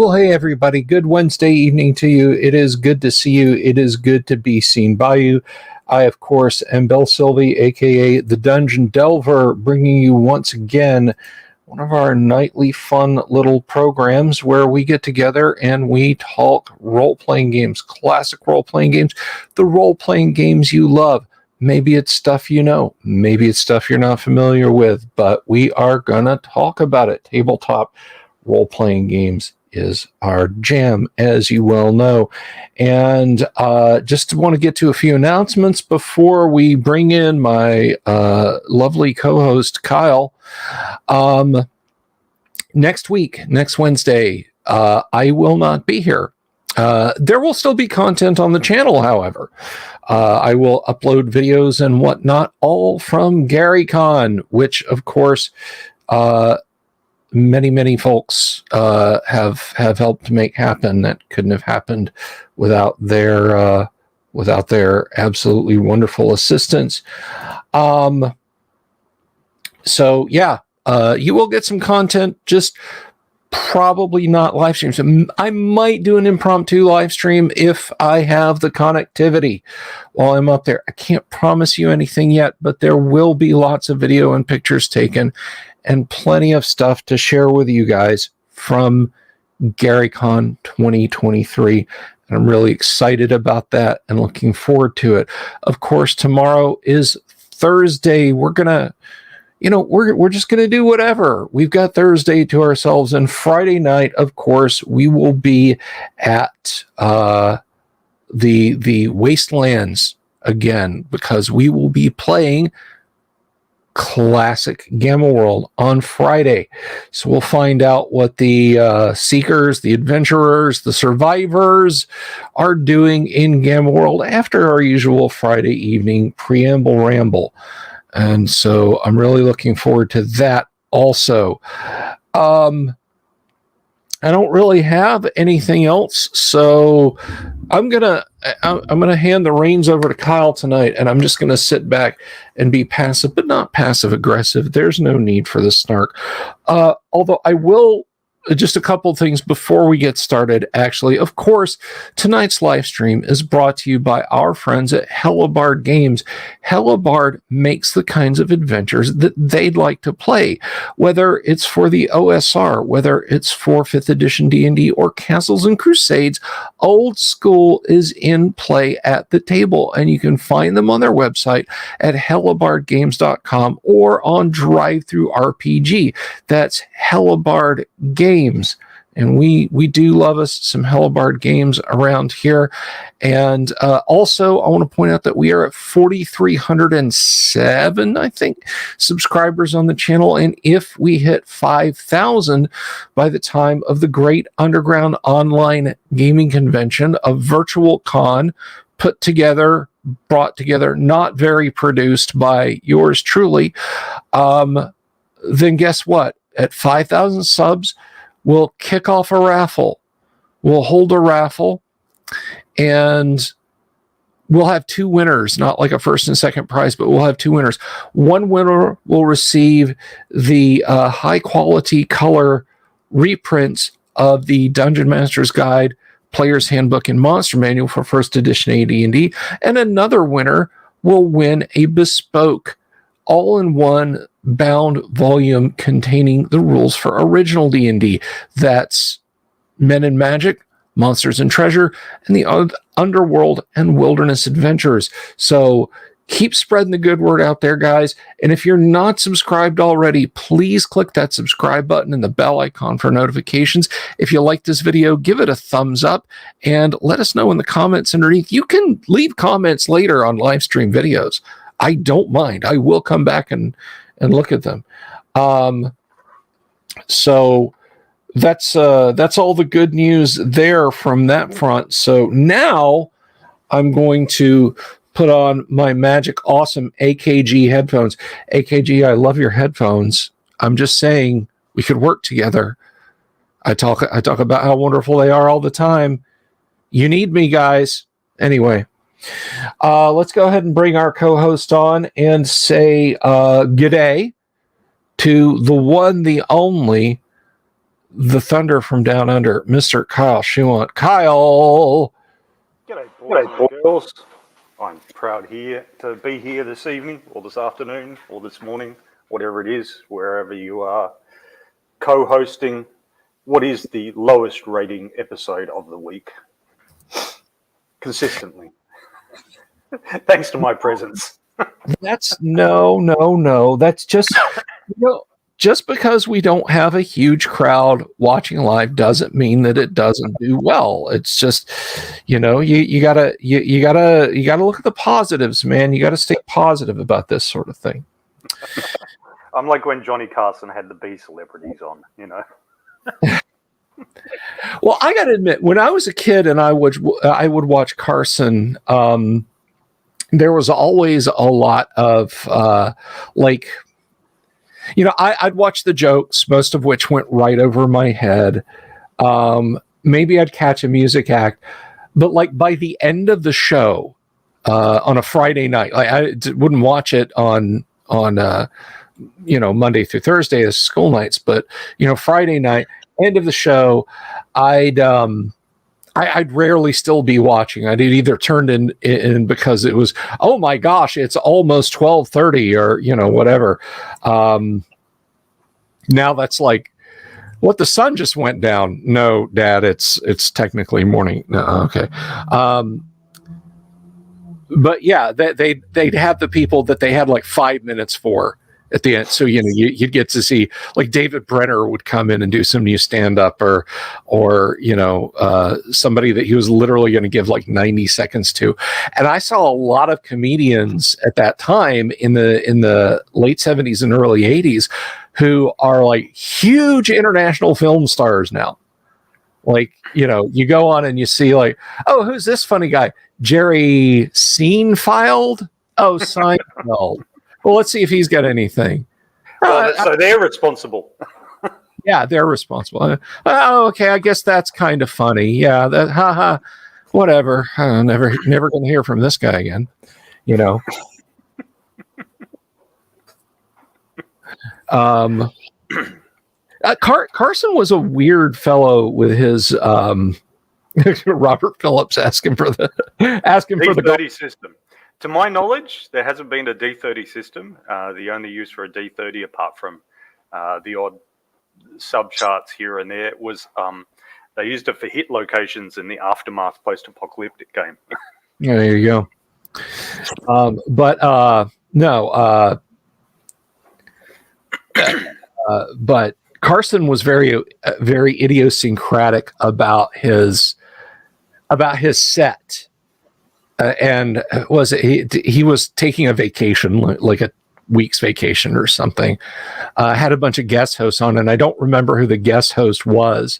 Well, hey, everybody. Good Wednesday evening to you. It is good to see you. It is good to be seen by you. I, of course, am Bill Sylvie, a.k.a. the Dungeon Delver, bringing you once again one of our nightly fun little programs where we get together and we talk role-playing games, classic role-playing games, the role-playing games you love. Maybe it's stuff you know, maybe it's stuff you're not familiar with, but we are going to talk about it. Tabletop role-playing games is our jam, as you well know. And just want to get to a few announcements before we bring in my lovely co-host, Kyle. Next week, next Wednesday, I will not be here. There will still be content on the channel, however. I will upload videos and whatnot, all from GaryCon, which, of course, many folks have helped to make happen. That couldn't have happened without their absolutely wonderful assistance. So yeah, you will get some content, just probably not live streams. I might do an impromptu live stream if I have the connectivity while I'm up there. I can't promise you anything yet, but there will be lots of video and pictures taken and plenty of stuff to share with you guys from GaryCon 2023. And I'm really excited about that and looking forward to it. Of course, tomorrow is Thursday. We're just going to do whatever. We've got Thursday to ourselves, and Friday night, of course, we will be at the Wastelands again, because we will be playing classic Gamma World on Friday. So we'll find out what the Seekers, the Adventurers, the Survivors are doing in Gamma World after our usual Friday evening preamble ramble. And so I'm really looking forward to that also. I don't really have anything else, so I'm gonna hand the reins over to Kyle tonight, and I'm just gonna sit back and be passive, but not passive aggressive. There's no need for the snark. Although I will. Just a couple of things before we get started, actually. Of course, tonight's live stream is brought to you by our friends at Hellebarde Games. Hellebarde makes the kinds of adventures that they'd like to play, whether it's for the OSR, whether it's for 5th edition D&D or Castles and Crusades. Old school is in play at the table, and you can find them on their website at hellebardegames.com or on Drive-Through RPG. That's Hellebarde Games. And we do love us some Hellebarde Games around here. And also, I want to point out that we are at 4,307, I think, subscribers on the channel. And if we hit 5,000 by the time of the Great Underground Online Gaming Convention, a virtual con brought together, not very produced by yours truly, then guess what? At 5,000 subs, we'll kick off a raffle. We'll hold a raffle, and we'll have two winners, not like a first and second prize, but we'll have two winners. One winner will receive the high-quality color reprints of the Dungeon Master's Guide, Player's Handbook, and Monster Manual for first edition AD&D, and another winner will win a bespoke all-in-one bound volume containing the rules for original D&D. That's Men and Magic, Monsters and Treasure, and the Underworld and Wilderness Adventures. So keep spreading the good word out there, guys. And if you're not subscribed already, please click that subscribe button and the bell icon for notifications. If you like this video, give it a thumbs up and let us know in the comments underneath. You can leave comments later on live stream videos. I don't mind. I will come back and look at them. So that's all the good news there from that front. So now I'm going to put on my magic awesome AKG headphones. AKG, I love your headphones. I'm just saying we could work together. I talk about how wonderful they are all the time. You need me, guys. Anyway. Let's go ahead and bring our co-host on and say g'day to the one, the only, the Thunder from Down Under, Mr. Kyle Schuant. Kyle! G'day, boys and girls. I'm proud to be here this evening, or this afternoon, or this morning, whatever it is, wherever you are, co-hosting what is the lowest rating episode of the week. Consistently. Thanks to my presence. That's no. That's just, just because we don't have a huge crowd watching live doesn't mean that it doesn't do well. It's just, you gotta look at the positives, man. You gotta stay positive about this sort of thing. I'm like when Johnny Carson had the B celebrities on, Well, I gotta admit, when I was a kid and I would watch Carson, there was always a lot of I'd watch the jokes, most of which went right over my head. Maybe I'd catch a music act, but like by the end of the show, on a Friday night, I wouldn't watch it on Monday through Thursday as school nights, but Friday night, end of the show, I'd rarely still be watching. I'd either turned in because it was, oh my gosh, it's almost 12:30 or whatever. Now that's like, what, the sun just went down? No, Dad, it's technically morning. No, okay. But yeah, they'd have the people that they had like 5 minutes for at the end. So, you'd get to see like David Brenner would come in and do some new stand-up or somebody that he was literally going to give like 90 seconds to. And I saw a lot of comedians at that time in the late 70s and early 80s who are like huge international film stars now. Like, you go on and you see like, oh, who's this funny guy? Jerry Seinfeld? Oh, Seinfeld. Well, let's see if he's got anything. So they're responsible. Yeah, they're responsible. Oh, okay. I guess that's kind of funny. Yeah, that whatever. Never going to hear from this guy again. Carson was a weird fellow with his Robert Phillips asking for the D30 system. To my knowledge, there hasn't been a D30 system. The only use for a D30, apart from the odd sub charts here and there, was they used it for hit locations in the Aftermath post-apocalyptic game. Yeah, there you go. But Carson was very, very idiosyncratic about his set. And he was taking a vacation, like a week's vacation or something. Had a bunch of guest hosts on, and I don't remember who the guest host was.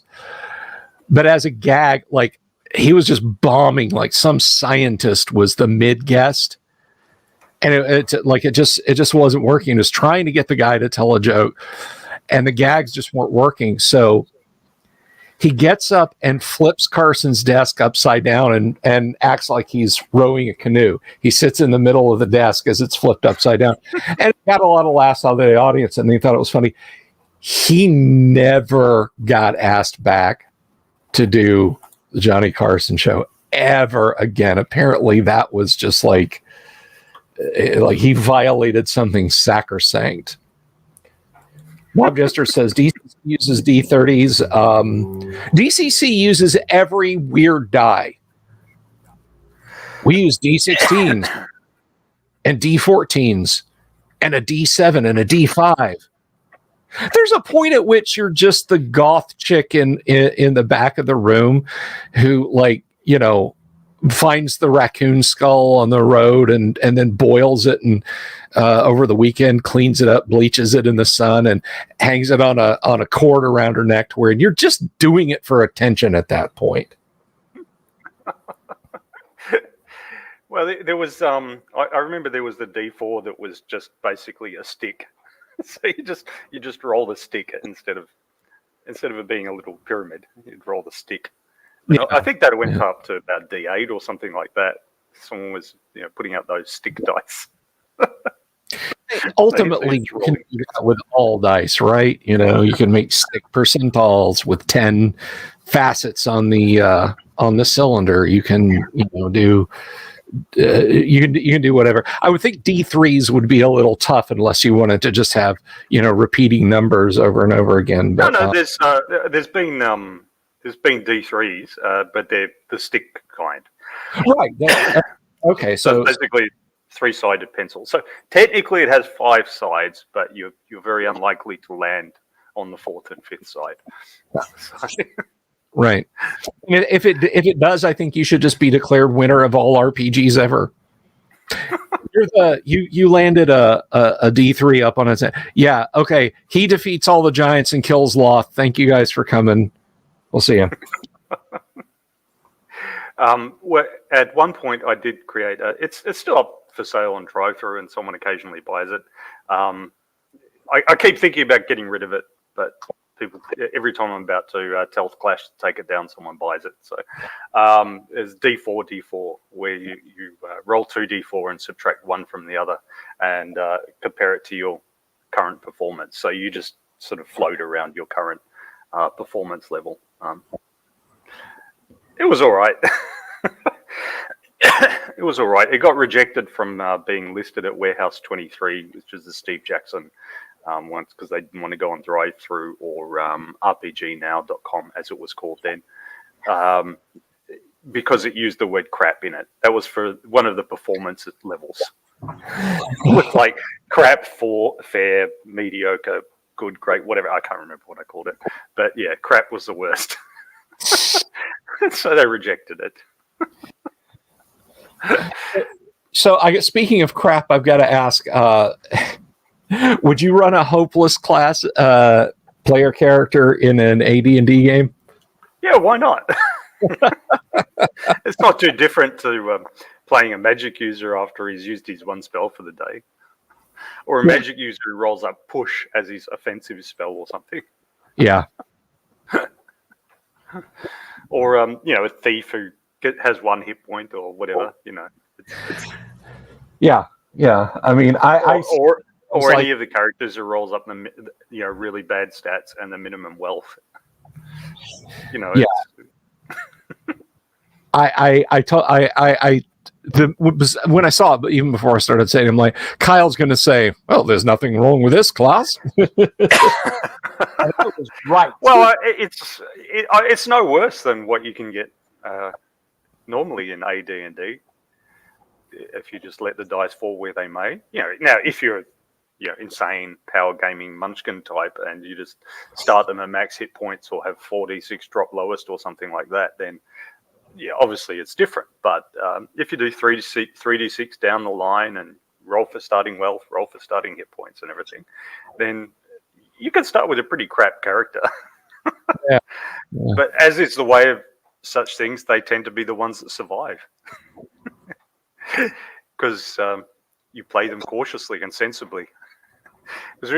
But as a gag, like he was just bombing, like some scientist was the mid guest, and it just wasn't working. It was trying to get the guy to tell a joke, and the gags just weren't working. So he gets up and flips Carson's desk upside down and acts like he's rowing a canoe. He sits in the middle of the desk as it's flipped upside down. And got a lot of laughs out of the audience, and they thought it was funny. He never got asked back to do the Johnny Carson show ever again. Apparently that was just like he violated something sacrosanct. Bob Jester says DCC uses D30s. DCC uses every weird die. We use D16s and D14s and a D7 and a D5. There's a point at which you're just the goth chick in the back of the room who, finds the raccoon skull on the road and then boils it and over the weekend cleans it up, bleaches it in the sun, and hangs it on a cord around her neck to where you're just doing it for attention at that point. Well, there was I remember there was the D4 that was just basically a stick. So you just roll the stick instead of it being a little pyramid, you'd roll the stick. Yeah. I think that went up to about D8 or something like that. Someone was putting up those stick dice. ultimately, you can do that with all dice, right? You can make stick percentiles with 10 facets on the cylinder. You can do you can do whatever. I would think D3s would be a little tough unless you wanted to just have repeating numbers over and over again. But, no, there's been D3s, but they're the stick kind. Right. Okay. So basically 3-sided pencil. So technically it has 5 sides, but you're very unlikely to land on the 4th and 5th side. Right. If it does, I think you should just be declared winner of all RPGs ever. You landed a D3 up on his head. Yeah. Okay. He defeats all the giants and kills Loth. Thank you guys for coming. We'll see you. At one point, I did create it's still up for sale on drive-through, and someone occasionally buys it. I keep thinking about getting rid of it, but people, every time I'm about to tell Clash to take it down, someone buys it. So there's D4, where you roll 2d4 and subtract 1 from the other, and compare it to your current performance. So you just sort of float around your current performance level. It was all right. It was all right. It got rejected from being listed at Warehouse 23, which is the Steve Jackson once, because they didn't want to go on drive-through or rpgnow.com, as it was called then, because it used the word crap in it. That was for one of the performance levels. With like crap, fair, mediocre, good, great, whatever. I can't remember what I called it. But yeah, crap was the worst. So they rejected it. So speaking of crap, I've got to ask, would you run a hopeless class player character in an AD&D game? Yeah, why not? It's not too different to playing a magic user after he's used his 1 spell for the day. Or a magic user who rolls up push as his offensive spell or something. Yeah. Or, a thief who has 1 hit point or whatever, Yeah. I mean, or like, any of the characters who rolls up the really bad stats and the minimum wealth. Yeah. When I saw it, even before I started saying, I'm like, Kyle's going to say, "Well, there's nothing wrong with this class." Right. Well, it's no worse than what you can get normally in AD&D. If you just let the dice fall where they may, Now, if you're insane power gaming munchkin type and you just start them at max hit points or have 4d6 drop lowest or something like that, then obviously it's different. But if you do 3d6 down the line and roll for starting wealth, roll for starting hit points and everything, then you can start with a pretty crap character. Yeah. But as is the way of such things, they tend to be the ones that survive. Because you play them cautiously and sensibly. Because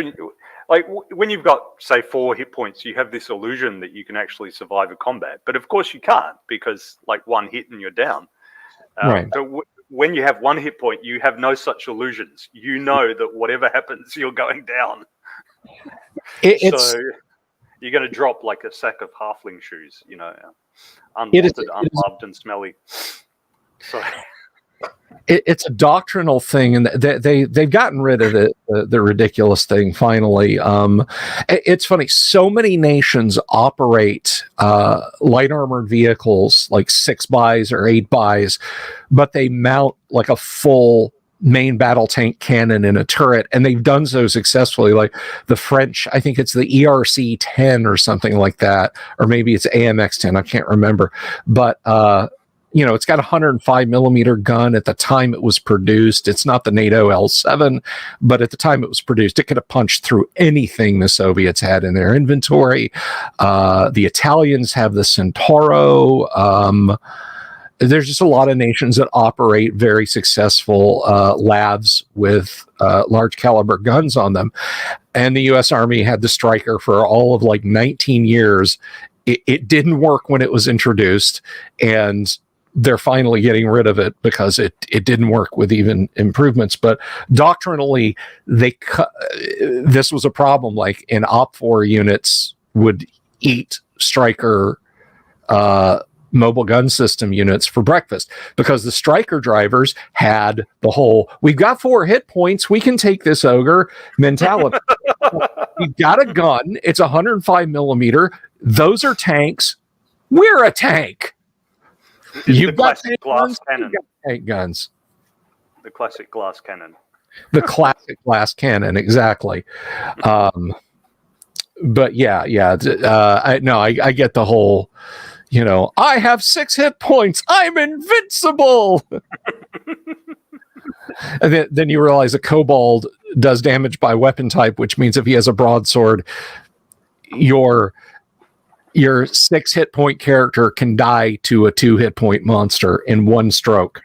when you've got, say, 4 hit points, you have this illusion that you can actually survive a combat. But of course you can't, because 1 hit and you're down. Right. But when you have 1 hit point, you have no such illusions. You know that whatever happens, you're going down. So you're going to drop like a sack of halfling shoes, unwanted, unloved, and smelly. So it's a doctrinal thing, and they've gotten rid of the ridiculous thing finally. It's funny. So many nations operate light armored vehicles like 6x or 8x, but they mount like a full main battle tank cannon in a turret, and they've done so successfully. Like the French, I think it's the ERC 10 or something like that, or maybe it's AMX 10. I can't remember, but it's got a 105 millimeter gun at the time it was produced. It's not the NATO L7, but at the time it was produced, it could have punched through anything the Soviets had in their inventory. The Italians have the Centauro. There's just a lot of nations that operate very successful labs with large caliber guns on them. And the U.S. Army had the Striker for all of 19 years. It didn't work when it was introduced. And they're finally getting rid of it because it didn't work with even improvements. But doctrinally, this was a problem. Like in Op4 units would eat Striker mobile gun system units for breakfast because the Striker drivers had the whole "we've got 4 hit points, we can take this ogre" mentality. You've got a gun, it's 105 millimeter, those are tanks, we're a tank. You've got glass cannon. Tank guns. The classic glass cannon. The classic glass cannon, exactly. But yeah. I get the whole, I have 6 hit points, I'm invincible. And then you realize a kobold does damage by weapon type, which means if he has a broadsword, your 6 hit point character can die to a 2 hit point monster in one stroke.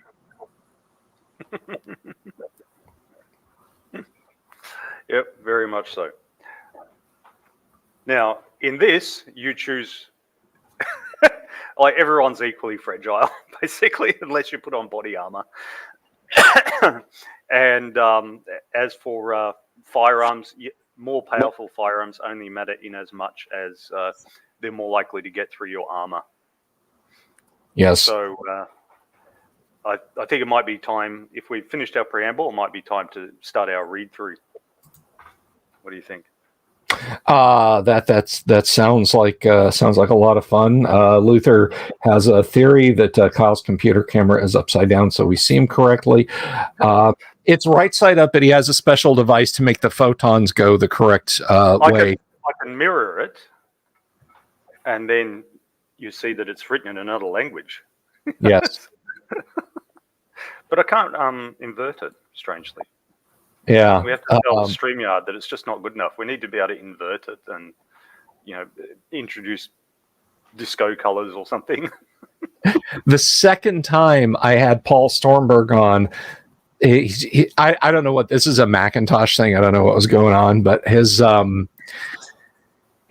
Yep, very much so. Now, in this, you choose like everyone's equally fragile, basically, unless you put on body armor. And as for firearms, more powerful firearms only matter in as much as they're more likely to get through your armor. Yes. So I think it might be time, if we've finished our preamble, it might be time to start our read through. What do you think? That sounds like a lot of fun. Luther has a theory that Kyle's computer camera is upside down, so we see him correctly. It's right side up, but he has a special device to make the photons go the correct way. I can mirror it, and then you see that it's written in another language. Yes. But I can't invert it, strangely. Yeah. We have to tell StreamYard that it's just not good enough. We need to be able to invert it and, introduce disco colors or something. The second time I had Paul Stormberg on, I don't know what this is, a Macintosh thing. I don't know what was going on, but his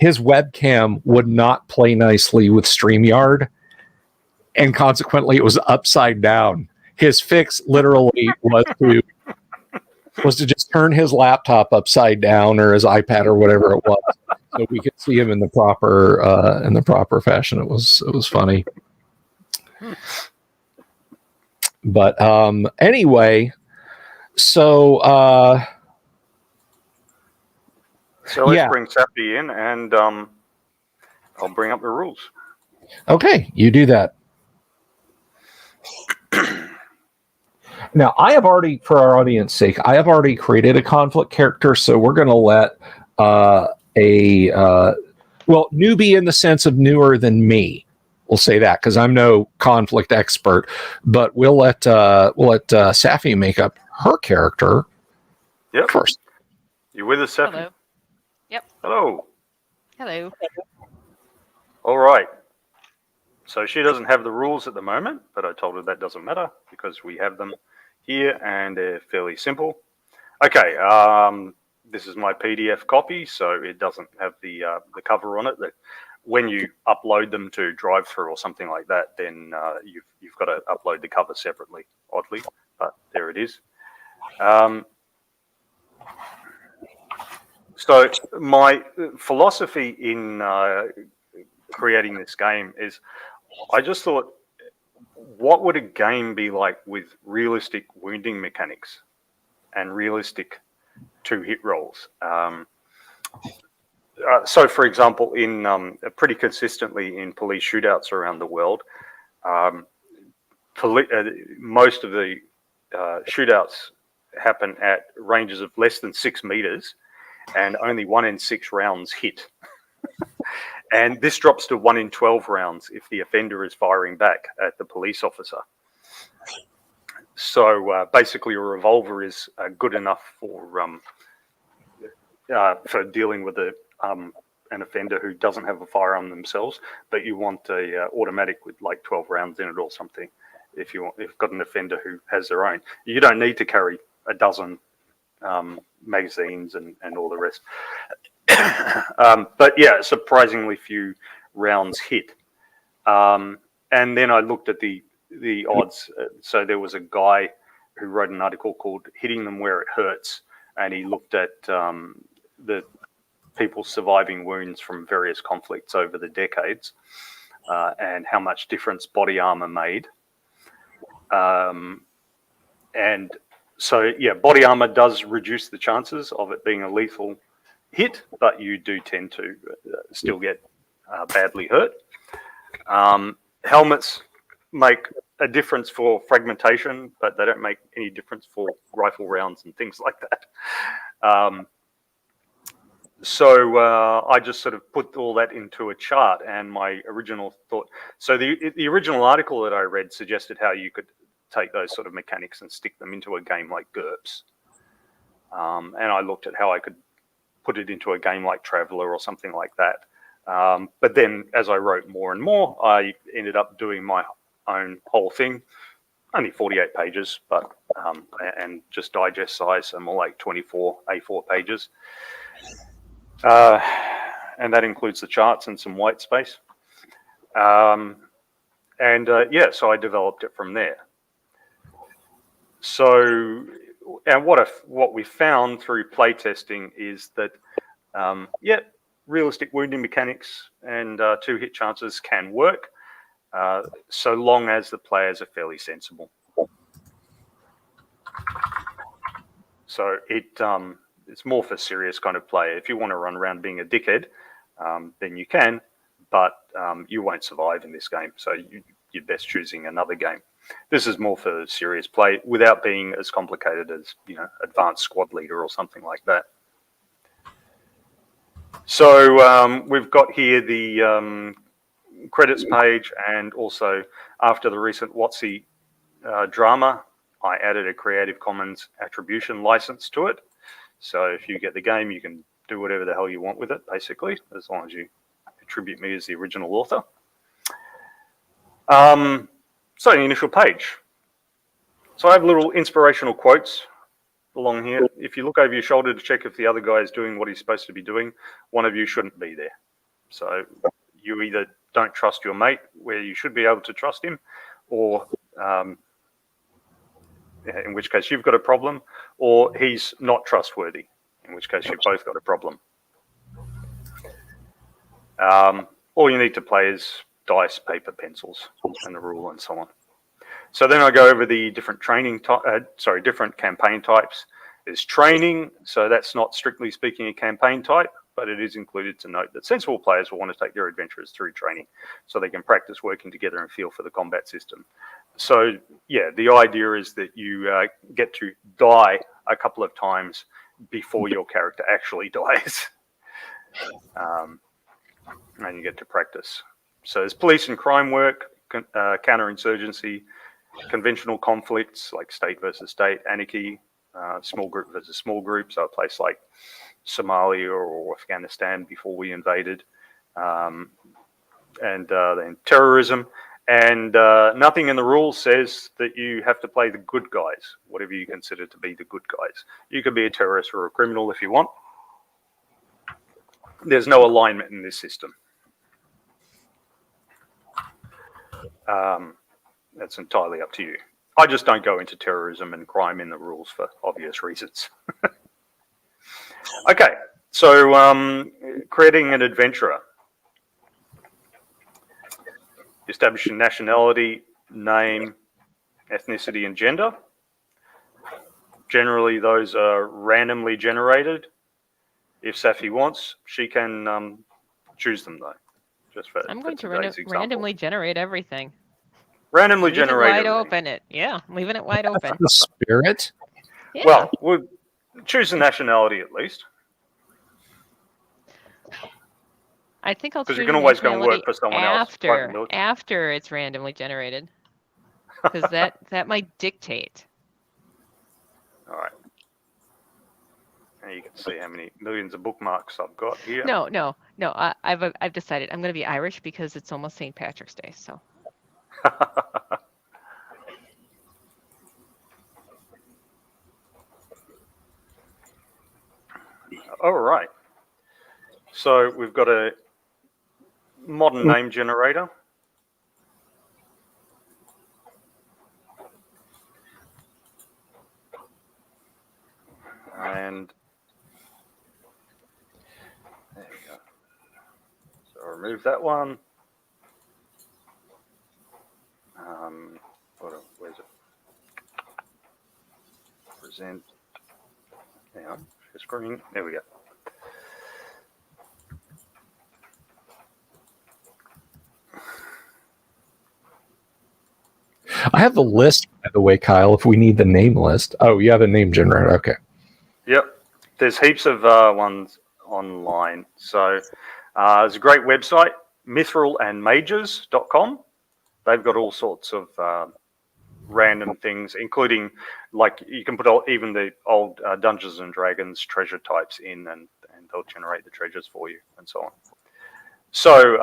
webcam would not play nicely with StreamYard, and consequently it was upside down. His fix literally was to just turn his laptop upside down, or his iPad, or whatever it was, so we could see him in the proper fashion. It was funny. But anyway, so let's bring Sappy in, and I'll bring up the rules. Okay, you do that. Now, I have already, for our audience sake, created a conflict character, so we're going to let newbie in the sense of newer than me. We'll say that because I'm no conflict expert, but we'll let Safi make up her character first. You with us, Safi? Hello. Yep. Hello. Hello. All right. So she doesn't have the rules at the moment, but I told her that doesn't matter because we have them here, and they're fairly simple. Okay, this is my PDF copy, so it doesn't have the cover on it. That when you upload them to drive-through or something like that, then you've got to upload the cover separately, oddly, but there it is. So my philosophy in creating this game is, I just thought, what would a game be like with realistic wounding mechanics and realistic 2-hit rolls? So, for example, in pretty consistently in police shootouts around the world, most of the shootouts happen at ranges of less than 6 meters, and only 1 in 6 rounds hit. And this drops to 1 in 12 rounds if the offender is firing back at the police officer. So basically, a revolver is good enough for dealing with an offender who doesn't have a firearm themselves, but you want a automatic with like 12 rounds in it or something. If you've got an offender who has their own, you don't need to carry a dozen magazines and all the rest. But yeah, surprisingly few rounds hit. And then I looked at the the odds. So there was a guy who wrote an article called "Hitting Them Where It Hurts," and he looked at the people surviving wounds from various conflicts over the decades and how much difference body armor made. And so, yeah, body armor does reduce the chances of it being a lethal hit, but you do tend to still get badly hurt. Helmets make a difference for fragmentation, but they don't make any difference for rifle rounds and things like that. So I just sort of put all that into a chart, and my original thought. So the original article that I read suggested how you could take those sort of mechanics and stick them into a game like GURPS. And I looked at how I could put it into a game like Traveller or something like that. But then as I wrote more and more, I ended up doing my own whole thing, only 48 pages, but and just digest size, so more like 24 A4 pages. And that includes the charts and some white space. Yeah, so I developed it from there. So, and what we found through playtesting is that, yeah, realistic wounding mechanics and 2-hit chances can work, so long as the players are fairly sensible. So it's more for serious kind of play. If you want to run around being a dickhead, then you can, but you won't survive in this game. So you're best choosing another game. This is more for serious play without being as complicated as, you know, Advanced Squad Leader or something like that. So we've got here the credits page, and also after the recent WotC drama, I added a Creative Commons attribution license to it. So if you get the game, you can do whatever the hell you want with it, basically, as long as you attribute me as the original author. So the initial page. So I have little inspirational quotes along here. If you look over your shoulder to check if the other guy is doing what he's supposed to be doing, one of you shouldn't be there. So you either don't trust your mate where you should be able to trust him, or in which case you've got a problem, or he's not trustworthy, in which case you've both got a problem. All you need to play is dice, paper, pencils, and the rule, and so on. So then I go over the different different campaign types. There's training, so that's not strictly speaking a campaign type, but it is included to note that sensible players will want to take their adventurers through training so they can practice working together and feel for the combat system. So yeah, the idea is that you get to die a couple of times before your character actually dies. And you get to practice. So there's police and crime work, counterinsurgency, conventional conflicts like state versus state, anarchy, small group versus small group. So a place like Somalia or Afghanistan before we invaded, and then terrorism. And nothing in the rules says that you have to play the good guys, whatever you consider to be the good guys. You could be a terrorist or a criminal if you want. There's no alignment in this system. That's entirely up to you. I just don't go into terrorism and crime in the rules for obvious reasons. Okay, so creating an adventurer. Establishing nationality, name, ethnicity, and gender. Generally, those are randomly generated. If Safi wants, she can choose them, though. Just for I'm going to randomly generate everything. Randomly generate wide open it. Yeah, I'm leaving it wide open. The spirit. Yeah. Well, we'll choose the nationality at least. I think I'll choose because you can always go and work nationality for someone else. after it's randomly generated, because that might dictate. All right. And you can see how many millions of bookmarks I've got here. No. I've decided I'm going to be Irish because it's almost St. Patrick's Day. So. All right. So we've got a modern name generator. remove that one. Where's it? Present. Hang on, share screen. There we go. I have the list, by the way, Kyle, if we need the name list. Oh, you have a name generator. Okay. Yep. There's heaps of ones online. So there's a great website, mithralandmajors.com. They've got all sorts of random things, including like you can put even the old Dungeons and Dragons treasure types in, and they'll generate the treasures for you and so on. So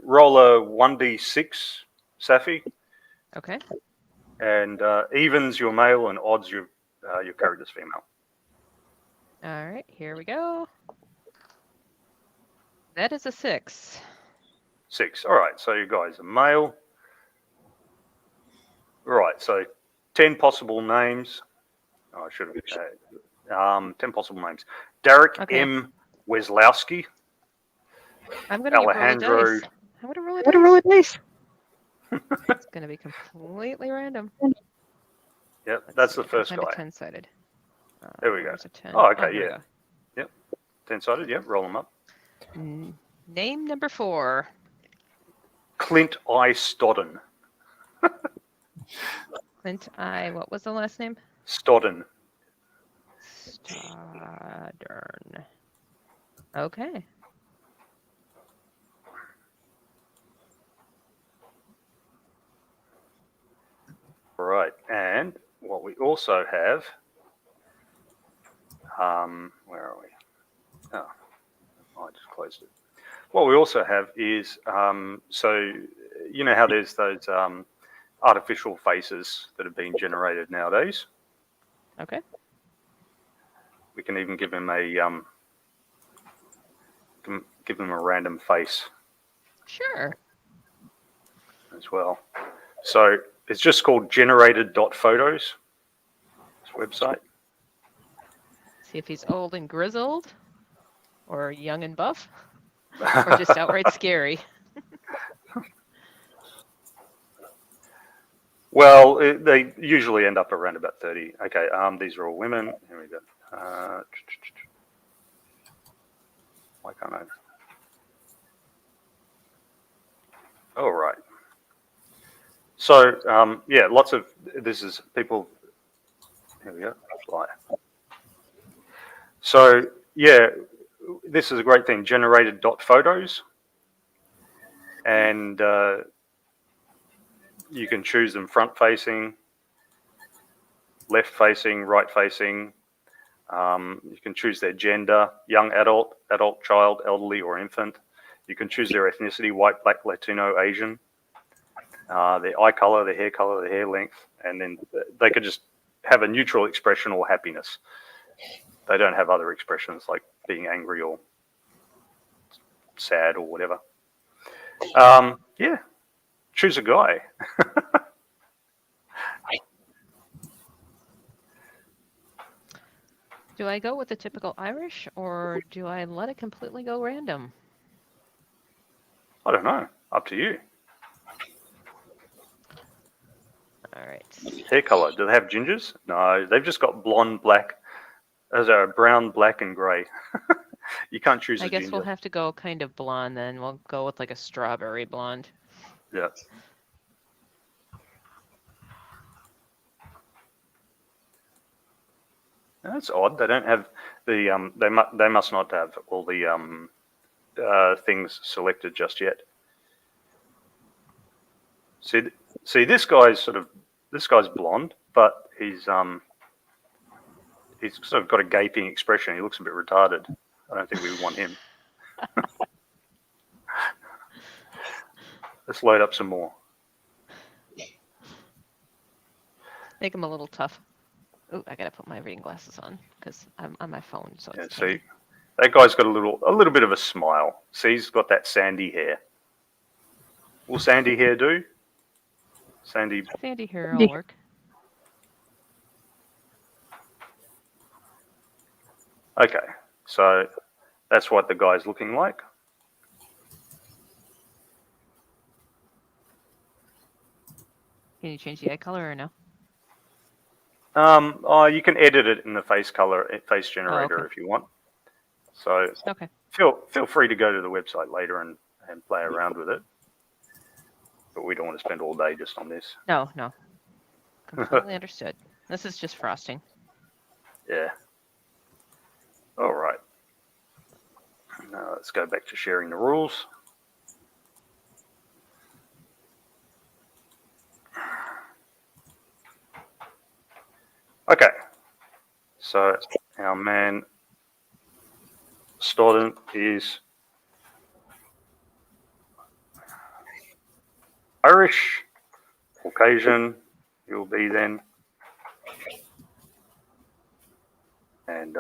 roll a 1d6, Safi. Okay. And evens your male and odds your character's female. All right, here we go. That is a 6. 6. All right, so you guys are male. All right, so 10 possible names. Oh, I should have 10 possible names. Derek M. Weslowski. I'm going to roll a Alejandro. dice. I'm going to roll a dice. It's going to be completely random. Yep, that's the first kind guy. of 10-sided. There we go. There's a 10. Oh, okay, here we yeah. go. Yep, 10-sided. Yep, roll them up. Name number 4. Clint I. Stodden. Clint I. What was the last name? Stodden. Stoddern. Okay. Right, and what we also have, where are we? Oh, I just closed it. What we also have is, so you know how there's those artificial faces that have been generated nowadays. Okay. We can even give him a random face. Sure. As well. So it's just called generated.photos. This website. See if he's old and grizzled, or young and buff, or just outright scary. Well, they usually end up around about 30. Okay, these are all women. Here we go. Why can't I? All right. So, yeah, lots of, this is people, here we go, fly. So, yeah, this is a great thing, generated.photos. And you can choose them front facing, left facing, right facing. You can choose their gender, young adult, adult child, elderly or infant. You can choose their ethnicity, white, black, Latino, Asian. Their eye color, their hair length, and then they could just have a neutral expression or happiness. They don't have other expressions like being angry or sad or whatever. Yeah, choose a guy. Do I go with the typical Irish, or do I let it completely go random? I don't know. Up to you. All right. Hair color. Do they have gingers? No, they've just got blonde, black, brown, black, and grey. You can't choose a ginger. I guess we'll have to go kind of blonde then. We'll go with like a strawberry blonde. Yeah. That's odd. They don't have the they must not have all the things selected just yet. See, this guy's blonde, but he's sort of got a gaping expression. He looks a bit retarded. I don't think we want him. Let's load up some more. Make him a little tough. Oh, I gotta put my reading glasses on because I'm on my phone. So Yeah, it's see, that guy's got a little bit of a smile. See, he's got that sandy hair. Will sandy hair do? Sandy hair will work. Okay, so that's what the guy's looking like. Can you change the eye color or no? You can edit it in the face generator okay. if you want. So Okay. feel free to go to the website later and play around with it. But we don't want to spend all day just on this. No. Completely understood. This is just frosting. Yeah. All right. Now let's go back to sharing the rules. Okay. So our man Stodden is Irish, Caucasian, you'll be then. And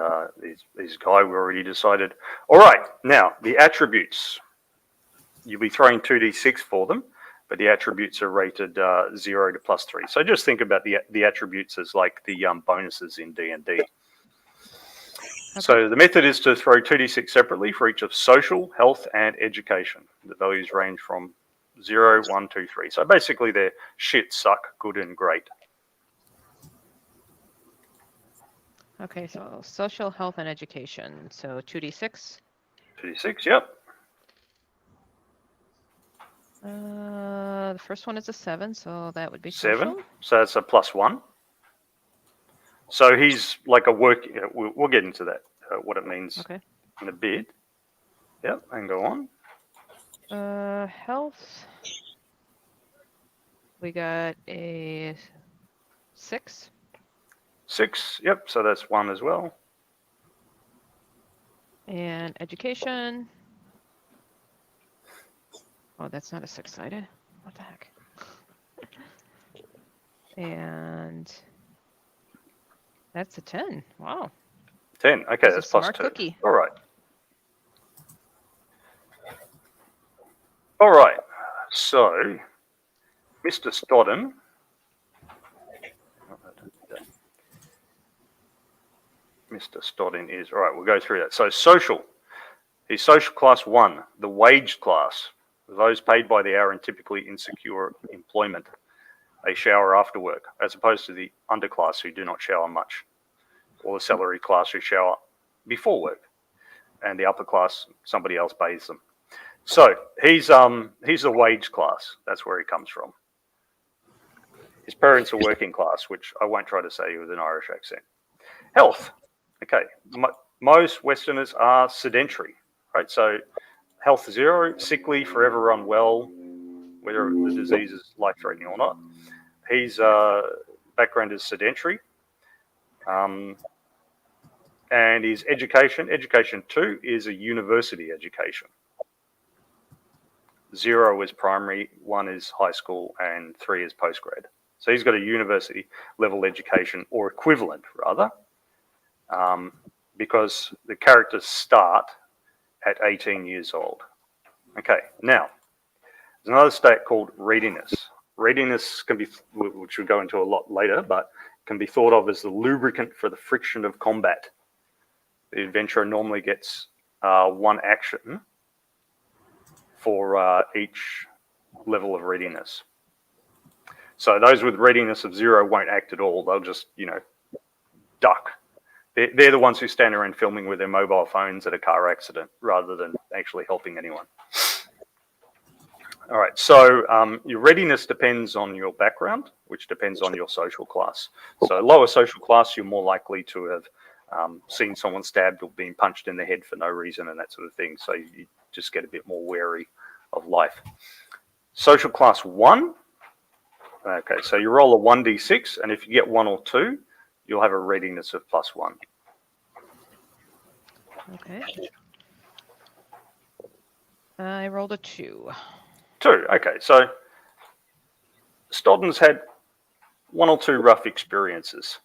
this guy we already decided. All right, now the attributes. You'll be throwing 2d6 for them, but the attributes are rated 0 to +3. So just think about the attributes as like the bonuses in D&D. Okay. So the method is to throw 2d6 separately for each of social, health, and education. The values range from 0, 1, 2, 3. So basically they're shit, suck, good, and great. Okay, so social, health, and education. So 2d6. 2d6, yep. The first one is a 7, so that would be 7. social. So that's a +1. So he's like a work. We'll get into that. What it means in a bit. Yep, and go on. Health. We got a 6. 6. Yep. So that's 1 as well. And education. Oh, that's not a 6-sided. What the heck? And that's a 10. Wow. 10. Okay, that's a smart +2. cookie. All right. All right. So, Mr. Stodden. Mr. Stodden is, all right, we'll go through that. So social. He's social class 1, the wage class. Those paid by the hour and typically insecure employment. They shower after work, as opposed to the underclass who do not shower much, or the salary class who shower before work, and the upper class, somebody else pays them. So he's the wage class. That's where he comes from. His parents are working class, which I won't try to say with an Irish accent. Health. Okay, most Westerners are sedentary, right? So health 0, sickly, forever unwell, whether the disease is life-threatening or not. His background is sedentary. And his education 2 is a university education. 0 is primary, 1 is high school, and 3 is postgrad. So he's got a university level education, or equivalent rather, because the characters start at 18 years old. Okay, now, there's another stat called readiness. Readiness can be, which we'll go into a lot later, but can be thought of as the lubricant for the friction of combat. The adventurer normally gets 1 action for each level of readiness. So those with readiness of 0 won't act at all. They'll just, duck. They're the ones who stand around filming with their mobile phones at a car accident rather than actually helping anyone. All right, so your readiness depends on your background, which depends on your social class. So lower social class, you're more likely to have seen someone stabbed or being punched in the head for no reason and that sort of thing. So you just get a bit more wary of life. Social class 1. Okay, so you roll a 1d6, and if you get 1 or 2, you'll have a readiness of +1. Okay. I rolled a 2. 2, okay. So Stodden's had 1 or 2 rough experiences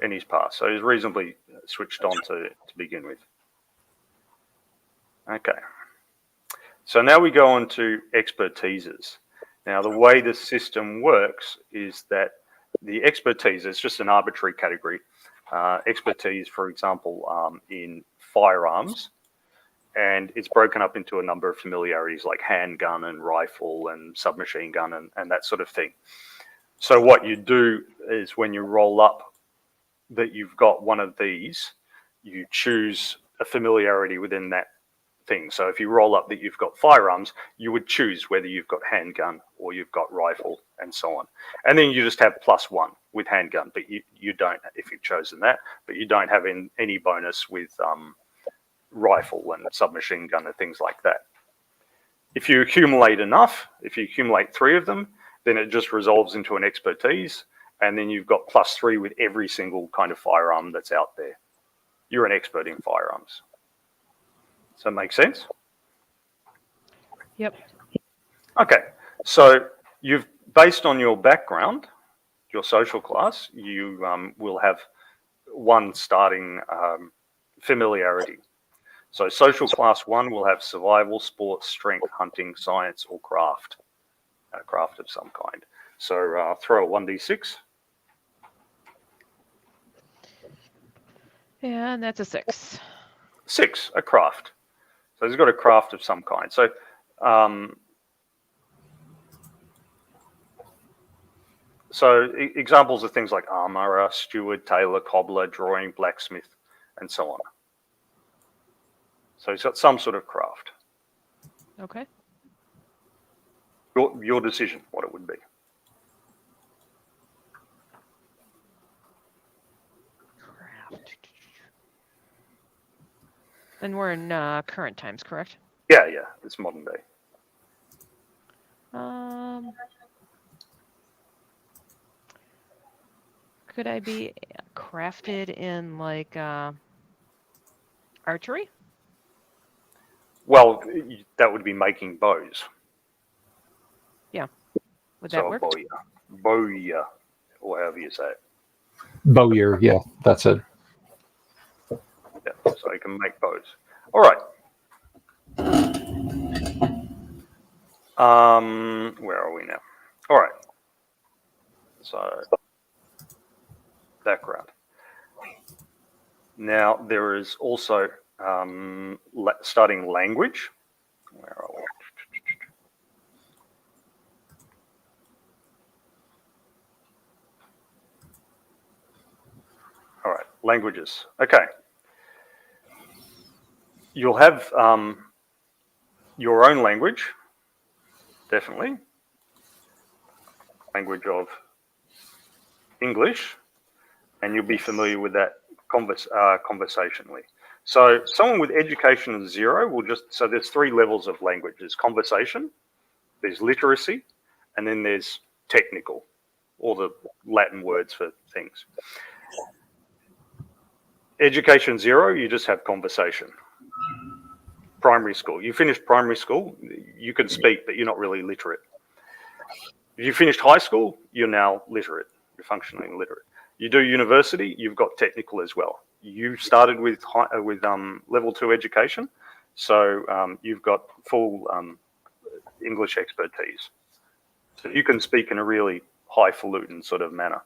in his past, so he's reasonably switched on to begin with. Okay. So now we go on to expertises. Now, the way the system works is that the expertise is just an arbitrary category. Expertise, for example, in firearms and it's broken up into a number of familiarities like handgun and rifle and submachine gun and that sort of thing. So what you do is when you roll up that you've got one of these, you choose a familiarity within that thing. So if you roll up that you've got firearms, you would choose whether you've got handgun or you've got rifle and so on. And then you just have +1 with handgun, but you don't, if you've chosen that, but you don't have any bonus with rifle and submachine gun and things like that. If you accumulate enough, if you accumulate 3 of them, then it just resolves into an expertise, and then you've got +3 with every single kind of firearm that's out there. You're an expert in firearms. Does that make sense? Yep. Okay, so you've, based on your background, your social class, you will have one starting familiarity. So social class 1 will have survival, sports, strength, hunting, science, or craft. A craft of some kind. So throw a 1d6. Yeah, and that's a 6. 6, a craft. So he's got a craft of some kind. So examples of things like armorer, steward, tailor, cobbler, drawing, blacksmith, and so on. So he's got some sort of craft. Okay. Your decision, what it would be. Craft. And we're in current times, correct? Yeah, it's modern day. Could I be crafted in like archery? Well, that would be making bows. Yeah. Would that work? Bowyer, or however you say it. Bowyer, yeah, that's it. Yeah, so you can make bows. All right. Where are we now? All right. So background. Now there is also starting language. Where are we? All right, languages. Okay. You'll have your own language, definitely. Language of English, and you'll be familiar with that conversationally. So someone with education of 0 will so there's 3 levels of language. There's conversation, there's literacy, and then there's technical, all the Latin words for things. Education 0, you just have conversation. Primary school, you finished primary school, you can speak, but you're not really literate. If you finished high school, you're now literate, you're functionally literate. You do university, you've got technical as well. You started with level 2 education, so you've got full English expertise. So you can speak in a really highfalutin sort of manner.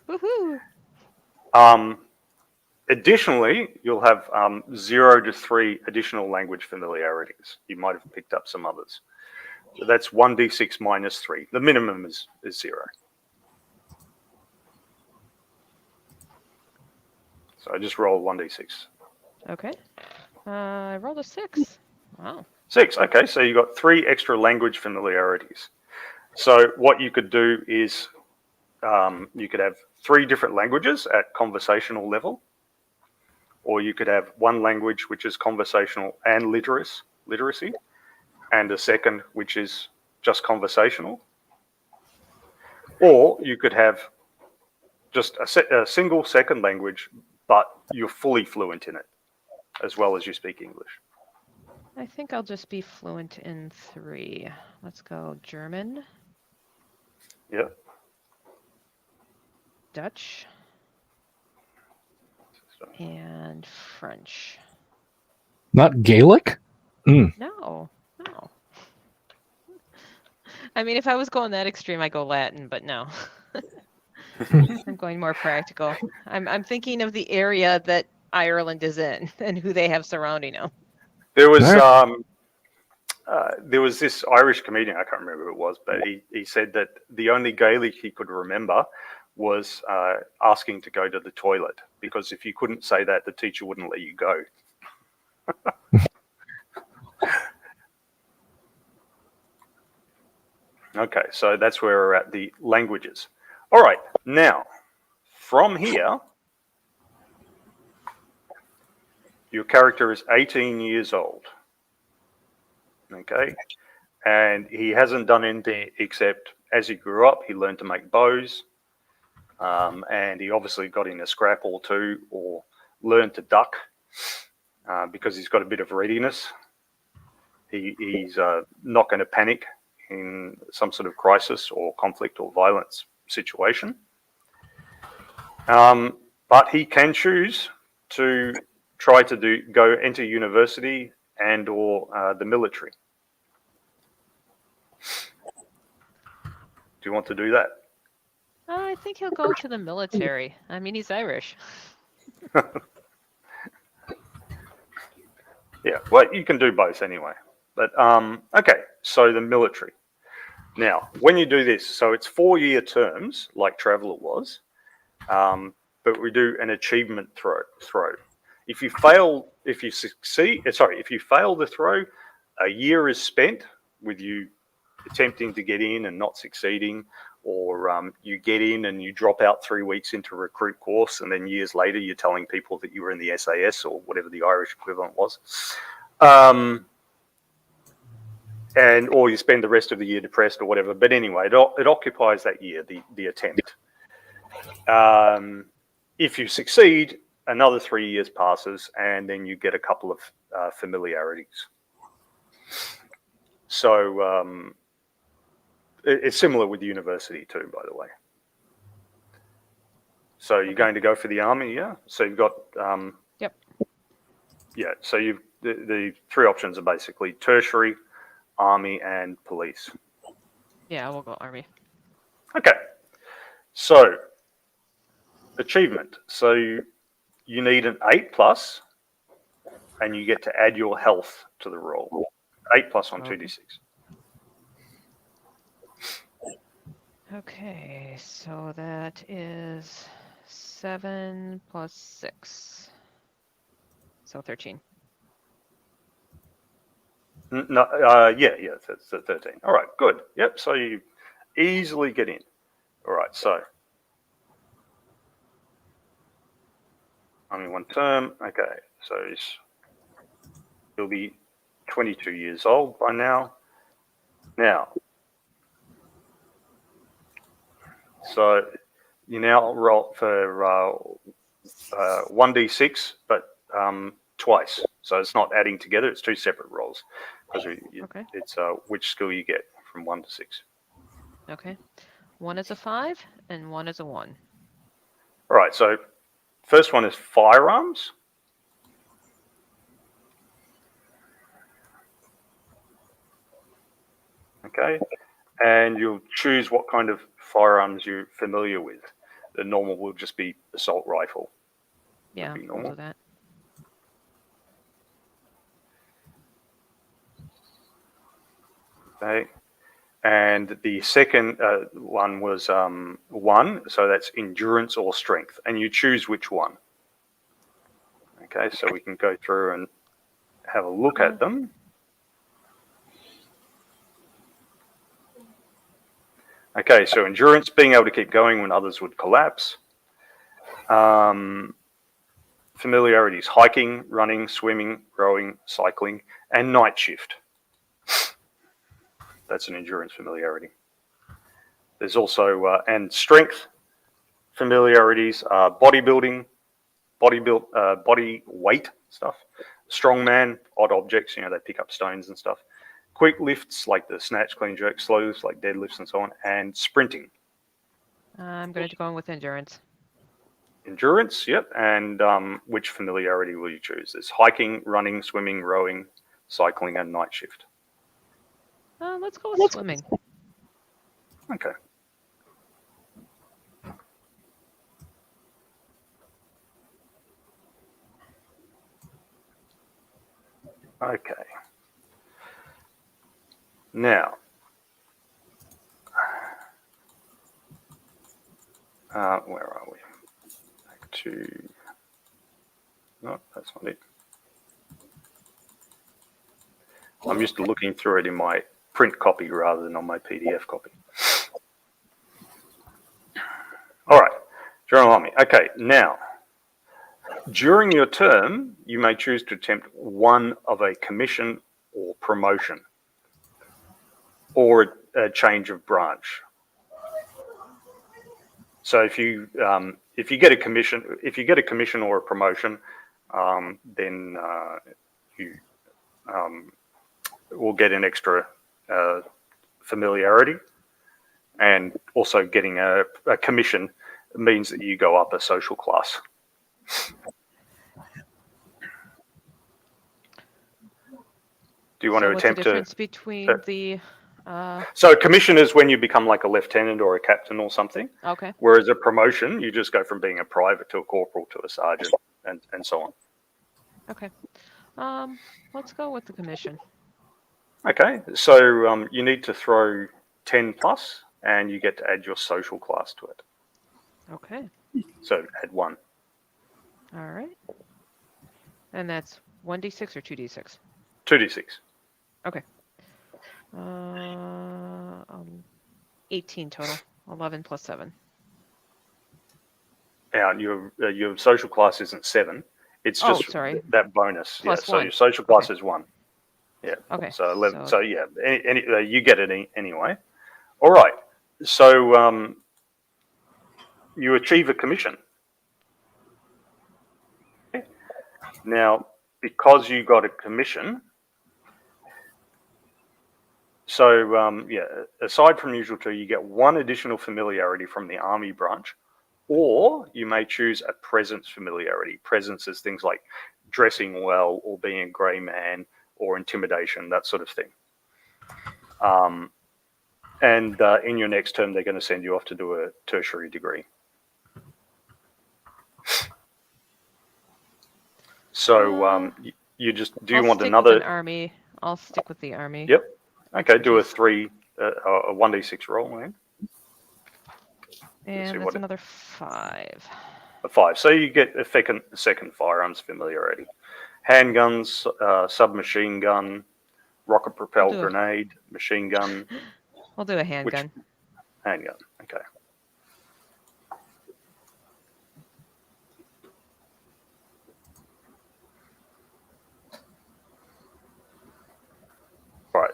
Woohoo! Additionally, you'll have 0 to 3 additional language familiarities. You might have picked up some others. So that's 1d6 minus 3. The minimum is 0. So I just roll 1d6. Okay. I rolled a 6. Wow. 6. Okay, so you got 3 extra language familiarities. So what you could do is you could have 3 different languages at conversational level, or you could have 1 language which is conversational and literacy, and a second which is just conversational. Or you could have just a single second language, but you're fully fluent in it, as well as you speak English. I think I'll just be fluent in 3. Let's go German. Yeah. Dutch. And French. Not Gaelic? No. I mean, if I was going that extreme, I go Latin, but no. I'm going more practical. I'm thinking of the area that Ireland is in and who they have surrounding them. There was Right. this Irish comedian, I can't remember who it was, but he said that the only Gaelic he could remember was asking to go to the toilet, because if you couldn't say that, the teacher wouldn't let you go. Okay, so that's where we're at, the languages. All right, now, from here, your character is 18 years old. Okay, and he hasn't done anything except, as he grew up, he learned to make bows, and he obviously got in a scrap or two, or learned to duck, because he's got a bit of readiness. He's not going to panic in some sort of crisis or conflict or violence situation. But he can choose to try to enter university and or the military. Do you want to do that? I think he'll go to the military. I mean, he's Irish. Yeah, well, you can do both anyway. But okay, so the military. Now, when you do this, so it's 4-year terms, like Traveller was, but we do an achievement throw. If you fail the throw, a year is spent with you attempting to get in and not succeeding, or you get in and you drop out 3 weeks into a recruit course, and then years later you're telling people that you were in the SAS or whatever the Irish equivalent was. Or you spend the rest of the year depressed or whatever. But anyway, it occupies that year, the attempt. If you succeed, another 3 years passes, and then you get a couple of familiarities. So it's similar with university too, by the way. So you're going to go for the army, yeah? So you've got... Yep. Yeah, so the 3 options are basically tertiary, army, and police. Yeah, we'll go army. Okay, so achievement. So you need an 8+, and you get to add your health to the roll. 8+ on 2d6. Okay, so that is 7 plus 6. So 13. No, yeah, that's 13. All right, good. Yep, so you easily get in. All right, so only 1 term. Okay, so he'll be 22 years old by now. Now, so you now roll for 1d6, but twice. So it's not adding together; it's 2 separate rolls, because Okay. it's which skill you get from 1 to 6. Okay. 1 is a 5 and 1 is a 1. All right. So first one is firearms. Okay, and you'll choose what kind of firearms you're familiar with. The normal will just be assault rifle. Yeah, Be we'll normal. do that. Okay, and the second one was 1, so that's endurance or strength, and you choose which one. Okay, so we can go through and have a look at them. Okay, so endurance, being able to keep going when others would collapse. Familiarities, hiking, running, swimming, rowing, cycling, and night shift. That's an endurance familiarity. There's also, and strength familiarities, bodybuilding, body weight stuff, strongman, odd objects, they pick up stones and stuff. Quick lifts like the snatch, clean, jerk, slow lifts like deadlifts and so on, and sprinting. I'm going to go in with endurance. Endurance, yep. And which familiarity will you choose? There's hiking, running, swimming, rowing, cycling, and night shift. Let's go with swimming. Okay. Okay. Now, where are we? Back to, no, that's not it. I'm used to looking through it in my print copy rather than on my PDF copy. All right, Journal Army. Okay, now, during your term, you may choose to attempt one of a commission or promotion or a change of branch. So if you get a commission or a promotion, then you will get an extra familiarity, and also getting a commission means that you go up a social class. Do you want to what's attempt the difference between the? So a commission is when you become like a lieutenant or a captain or something. Okay. Whereas a promotion, you just go from being a private to a corporal to a sergeant and so on. Okay. Let's go with the commission. Okay, so you need to throw 10 plus, and you get to add your social class to it. Okay. So add 1. All right. And that's 1d6 or 2d6? 2d6. Okay. 18 total. 11 plus 7. And your social class isn't 7. It's just that bonus. Plus so 1. Your social class is 1. Yeah. Okay. So 11. So yeah, you get it anyway. All right. So you achieve a commission. Okay. Now, because you got a commission, so yeah, aside from usual 2, you get 1 additional familiarity from the army branch, or you may choose a presence familiarity. Presence is things like dressing well, or being a grey man, or intimidation, that sort of thing. And in your next term, they're going to send you off to do a tertiary degree. So you just, do you want another? With an army. I'll stick with the army. Yep. Okay, do a 1d6 roll, man. And that's another 5. A 5. So you get a second firearms familiarity. Handguns, submachine gun, rocket-propelled grenade, machine gun. I'll do a handgun. Handgun, okay. Right.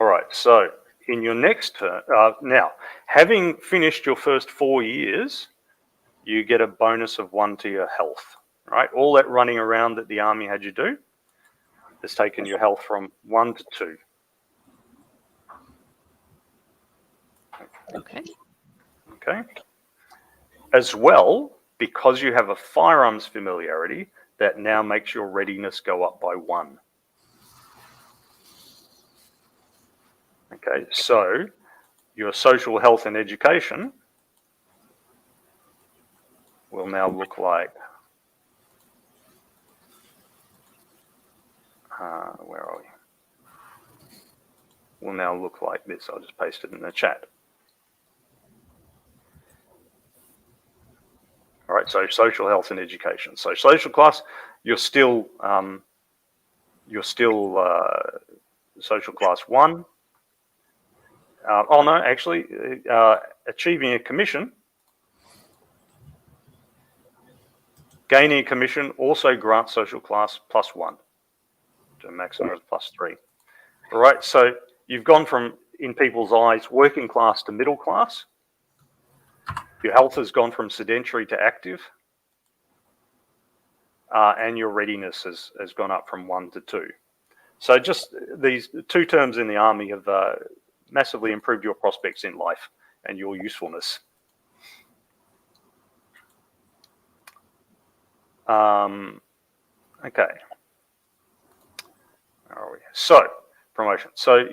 All right, so in your next turn, now, having finished your first 4 years, you get a bonus of 1 to your health, right? All that running around that the army had you do has taken your health from 1 to 2. Okay. Okay. As well, because you have a firearms familiarity, that now makes your readiness go up by 1. Okay, so your social health and education will now look like, where are we? Will now look like this. I'll just paste it in the chat. All right, so social health and education. So social class, you're still social class 1. Oh no, actually, achieving a commission, gaining a commission also grants social class +1 to a maximum of +3. All right, so you've gone from, in people's eyes, working class to middle class. Your health has gone from sedentary to active, and your readiness has gone up from 1 to 2. So just these 2 terms in the army have massively improved your prospects in life and your usefulness. Okay. Where are we? So promotion. So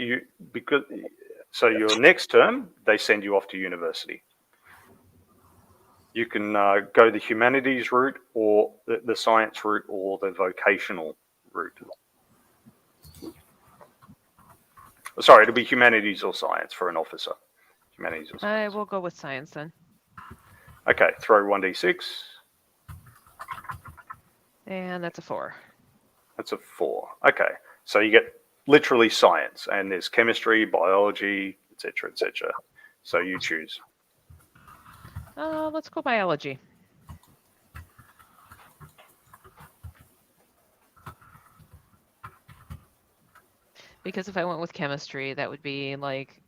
So your next term, they send you off to university. You can go the humanities route or the science route or the vocational route. Sorry, it'll be humanities or science for an officer. Humanities or science. I will go with science then. Okay, throw 1d6. And that's a 4. That's a 4. Okay, so you get literally science, and there's chemistry, biology, etc., etc. So you choose. Let's go biology. Because if I went with chemistry, that would be like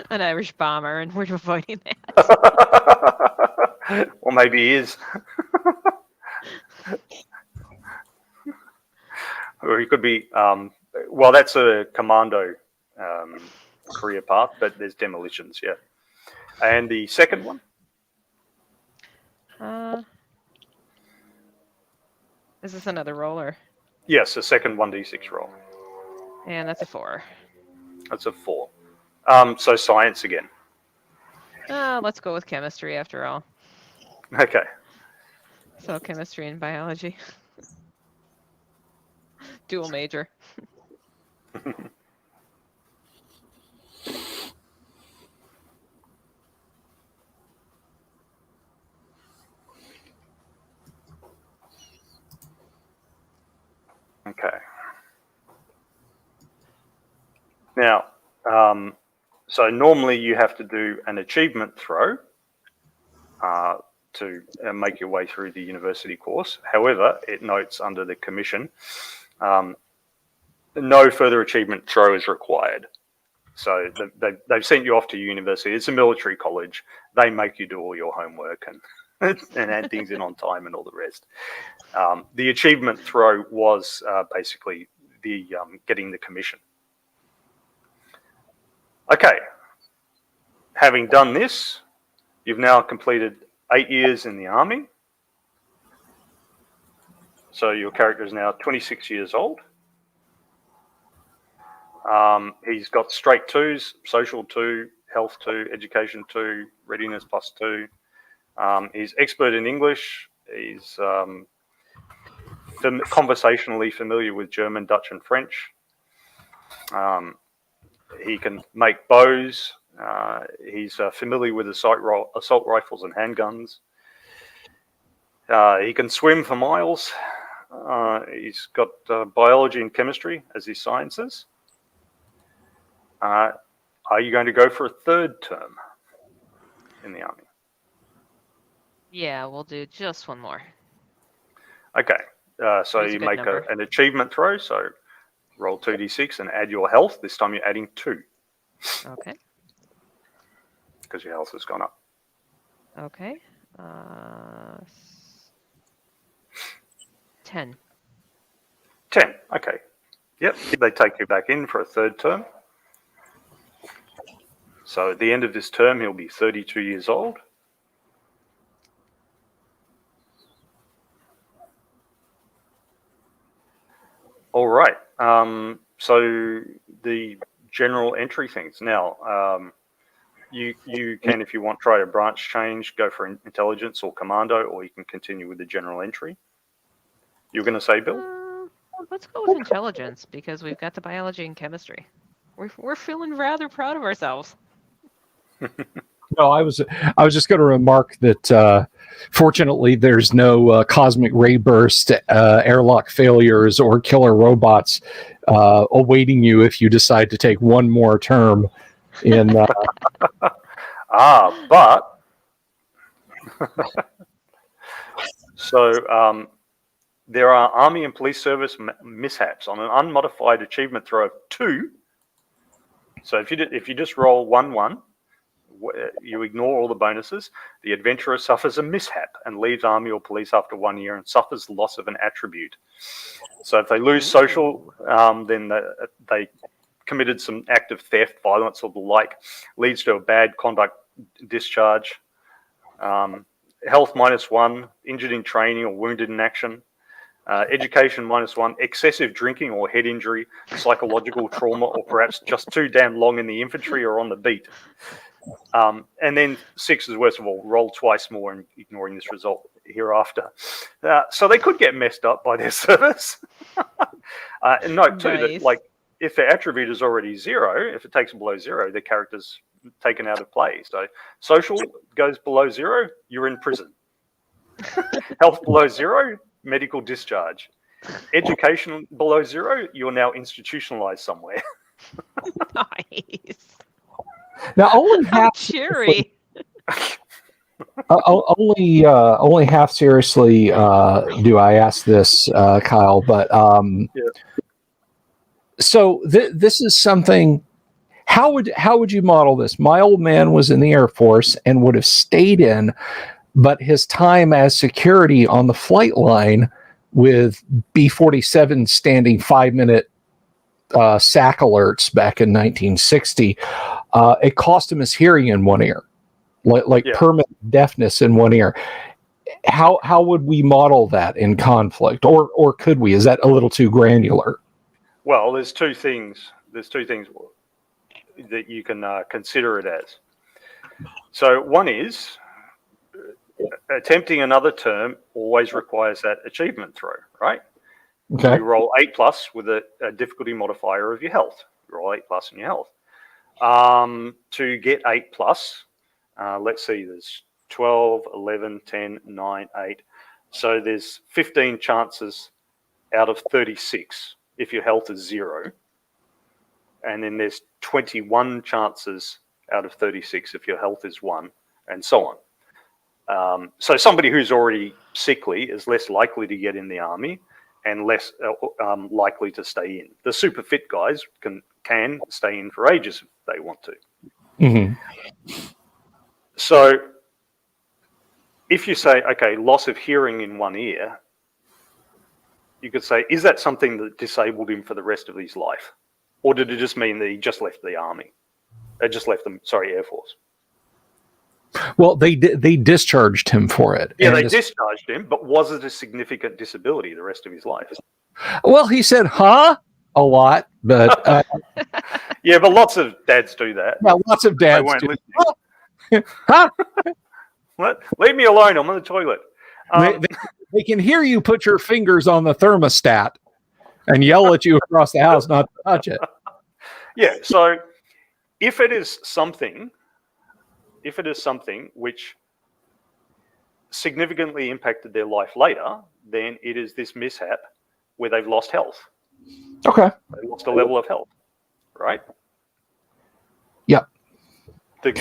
an Irish bomber, and we're avoiding that. Or maybe he is. Or he could be, well, that's a commando career path, but there's demolitions, yeah. And the second one? Is this another roller? Yes, a second 1d6 roll. And that's a 4. That's a 4. So science again. Let's go with chemistry after all. Okay. So chemistry and biology. Dual major. Okay. Now, so normally you have to do an achievement throw to make your way through the university course. However, it notes under the commission, no further achievement throw is required. So they've sent you off to university. It's a military college. They make you do all your homework and add things in on time and all the rest. The achievement throw was basically the getting the commission. Okay. Having done this, you've now completed 8 years in the army. So your character is now 26 years old. He's got straight 2s, social 2, health 2, education 2, readiness +2. He's expert in English. He's conversationally familiar with German, Dutch, and French. He can make bows. He's familiar with assault rifles and handguns. He can swim for miles. He's got biology and chemistry as his sciences. Are you going to go for a 3rd term in the army? Yeah, we'll do just one more. Okay, so you make an achievement throw. So roll 2d6 and add your health. This time you're adding 2. Okay. Because your health has gone up. Okay. 10. 10. Okay. Yep. They take you back in for a 3rd term. So at the end of this term, he'll be 32 years old. All right. So the general entry things. Now, you can, if you want, try a branch change, go for intelligence or commando, or you can continue with the general entry. You're going to say, Bill? Let's go with intelligence because we've got the biology and chemistry. We're feeling rather proud of ourselves. No, I was just going to remark that fortunately there's no cosmic ray burst, airlock failures, or killer robots awaiting you if you decide to take one more term in. But so there are Army and Police Service mishaps on an unmodified achievement throw of 2. So if you just roll 1-1. You ignore all the bonuses. The adventurer suffers a mishap and leaves army or police after 1 year and suffers loss of an attribute. So if they lose social, then they committed some act of theft, violence, or the like, leads to a bad conduct discharge. Health -1, injured in training or wounded in action. Education -1, excessive drinking or head injury, psychological trauma, or perhaps just too damn long in the infantry or on the beat. And then 6 is worst of all, roll twice more and ignoring this result hereafter. So they could get messed up by their service. And note too that, like, if their attribute is already 0, if it takes below 0, the character's taken out of play. So social goes below 0, you're in prison. Health below 0, medical discharge. Education below 0, you're now institutionalized somewhere. Nice. Now, only How half cheery. only half seriously do I ask this, Kyle. But so this is something. How would you model this? My old man was in the Air Force and would have stayed in, but his time as security on the flight line with B-47 standing 5-minute SAC alerts back in 1960, it cost him his hearing in one ear, like permanent deafness in one ear. How would we model that in conflict, or could we? Is that a little too granular? Well, there's two things that you can consider it as. So one is attempting another term always requires that achievement throw, right? Okay. You roll 8+ with a difficulty modifier of your health. You roll 8+ in your health. To get 8+, let's see, there's 12, 11, 10, 9, 8. So there's 15 chances out of 36 if your health is 0. And then there's 21 chances out of 36 if your health is 1, and so on. So somebody who's already sickly is less likely to get in the army and less likely to stay in. The super fit guys can stay in for ages if they want to. Mm-hmm. So if you say, okay, loss of hearing in one ear, you could say, is that something that disabled him for the rest of his life? Or did it just mean that he just left the army? Just left the, Air Force. Well, they discharged him for it. Yeah, they discharged him, but was it a significant disability the rest of his life? Well, he said, "Huh?" a lot, but yeah, but lots of dads do that. Yeah, lots of dads do. Huh? What? Leave me alone. I'm on the toilet. They can hear you put your fingers on the thermostat and yell at you across the house not to touch it. Yeah. So if it is something which significantly impacted their life later, then it is this mishap where they've lost health. Okay. They lost a level of health, right? Yep. The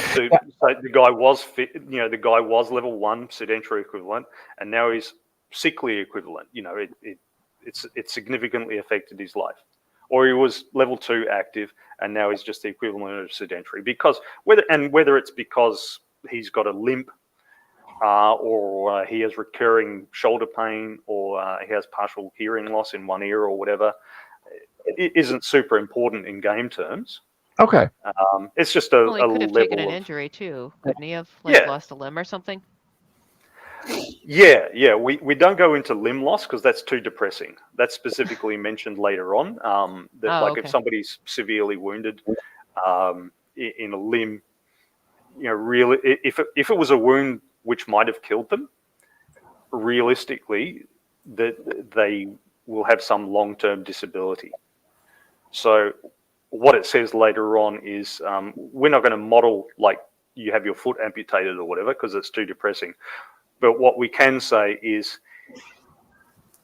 guy was fit, the guy was level 1 sedentary equivalent, and now he's sickly equivalent. It significantly affected his life. Or he was level 2 active, and now he's just the equivalent of sedentary. Because whether it's because he's got a limp, or he has recurring shoulder pain, or he has partial hearing loss in one ear, or whatever, it isn't super important in game terms. Okay. It's just a he could have taken an injury too. Couldn't he have lost a limb or something? Yeah. We don't go into limb loss because that's too depressing. That's specifically mentioned later on. If somebody's severely wounded in a limb, really, if it was a wound which might have killed them, realistically, that they will have some long-term disability. So what it says later on is we're not going to model like you have your foot amputated or whatever because it's too depressing. But what we can say is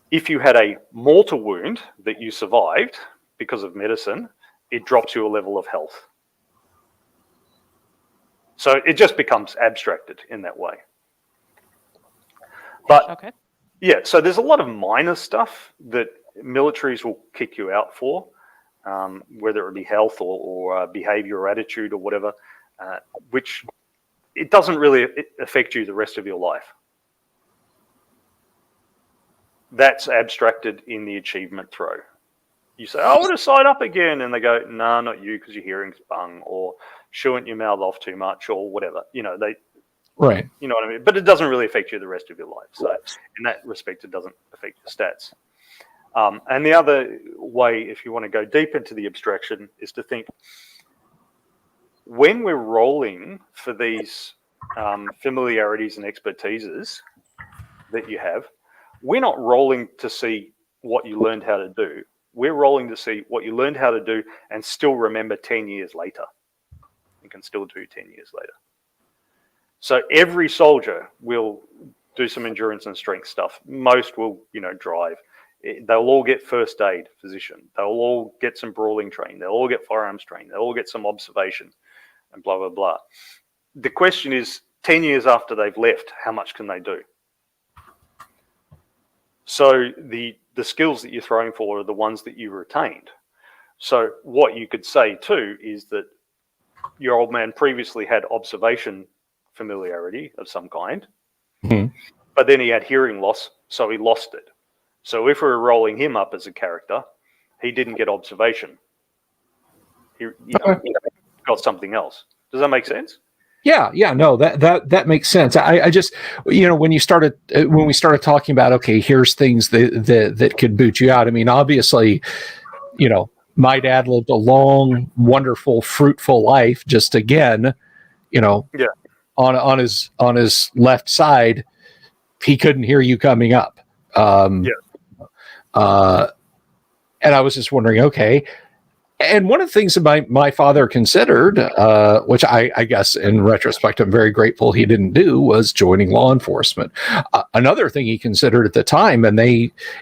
if you had a mortal wound that you survived because of medicine, it drops you a level of health. So it just becomes abstracted in that way. But yeah, so there's a lot of minor stuff that militaries will kick you out for, whether it be health or behavior or attitude or whatever, which it doesn't really affect you the rest of your life. That's abstracted in the achievement throw. You say, I want to sign up again. And they go, nah, not you because your hearing's bung or chewing your mouth off too much or whatever. Right. You know what I mean? But it doesn't really affect you the rest of your life. So in that respect, it doesn't affect your stats. And the other way, if you want to go deep into the abstraction, is to think when we're rolling for these familiarities and expertises that you have, we're not rolling to see what you learned how to do. We're rolling to see what you learned how to do and still remember 10 years later. You can still do 10 years later. So every soldier will do some endurance and strength stuff. Most will, drive. They'll all get first aid physician. They'll all get some brawling training. They'll all get firearms training. They'll all get some observation and blah, blah, blah. The question is, 10 years after they've left, how much can they do? So the skills that you're throwing for are the ones that you retained. So what you could say too is that your old man previously had observation familiarity of some kind, but then he had hearing loss, so he lost it. So if we're rolling him up as a character, he didn't get observation. He got something else. Does that make sense? Yeah, no, that makes sense. I just, when we started talking about, okay, here's things that could boot you out. I mean, obviously, my dad lived a long, wonderful, fruitful life. Just again, on his left side, he couldn't hear you coming up. And I was just wondering, okay. And one of the things that my father considered, which I guess in retrospect I'm very grateful he didn't do, was joining law enforcement. Another thing he considered at the time, and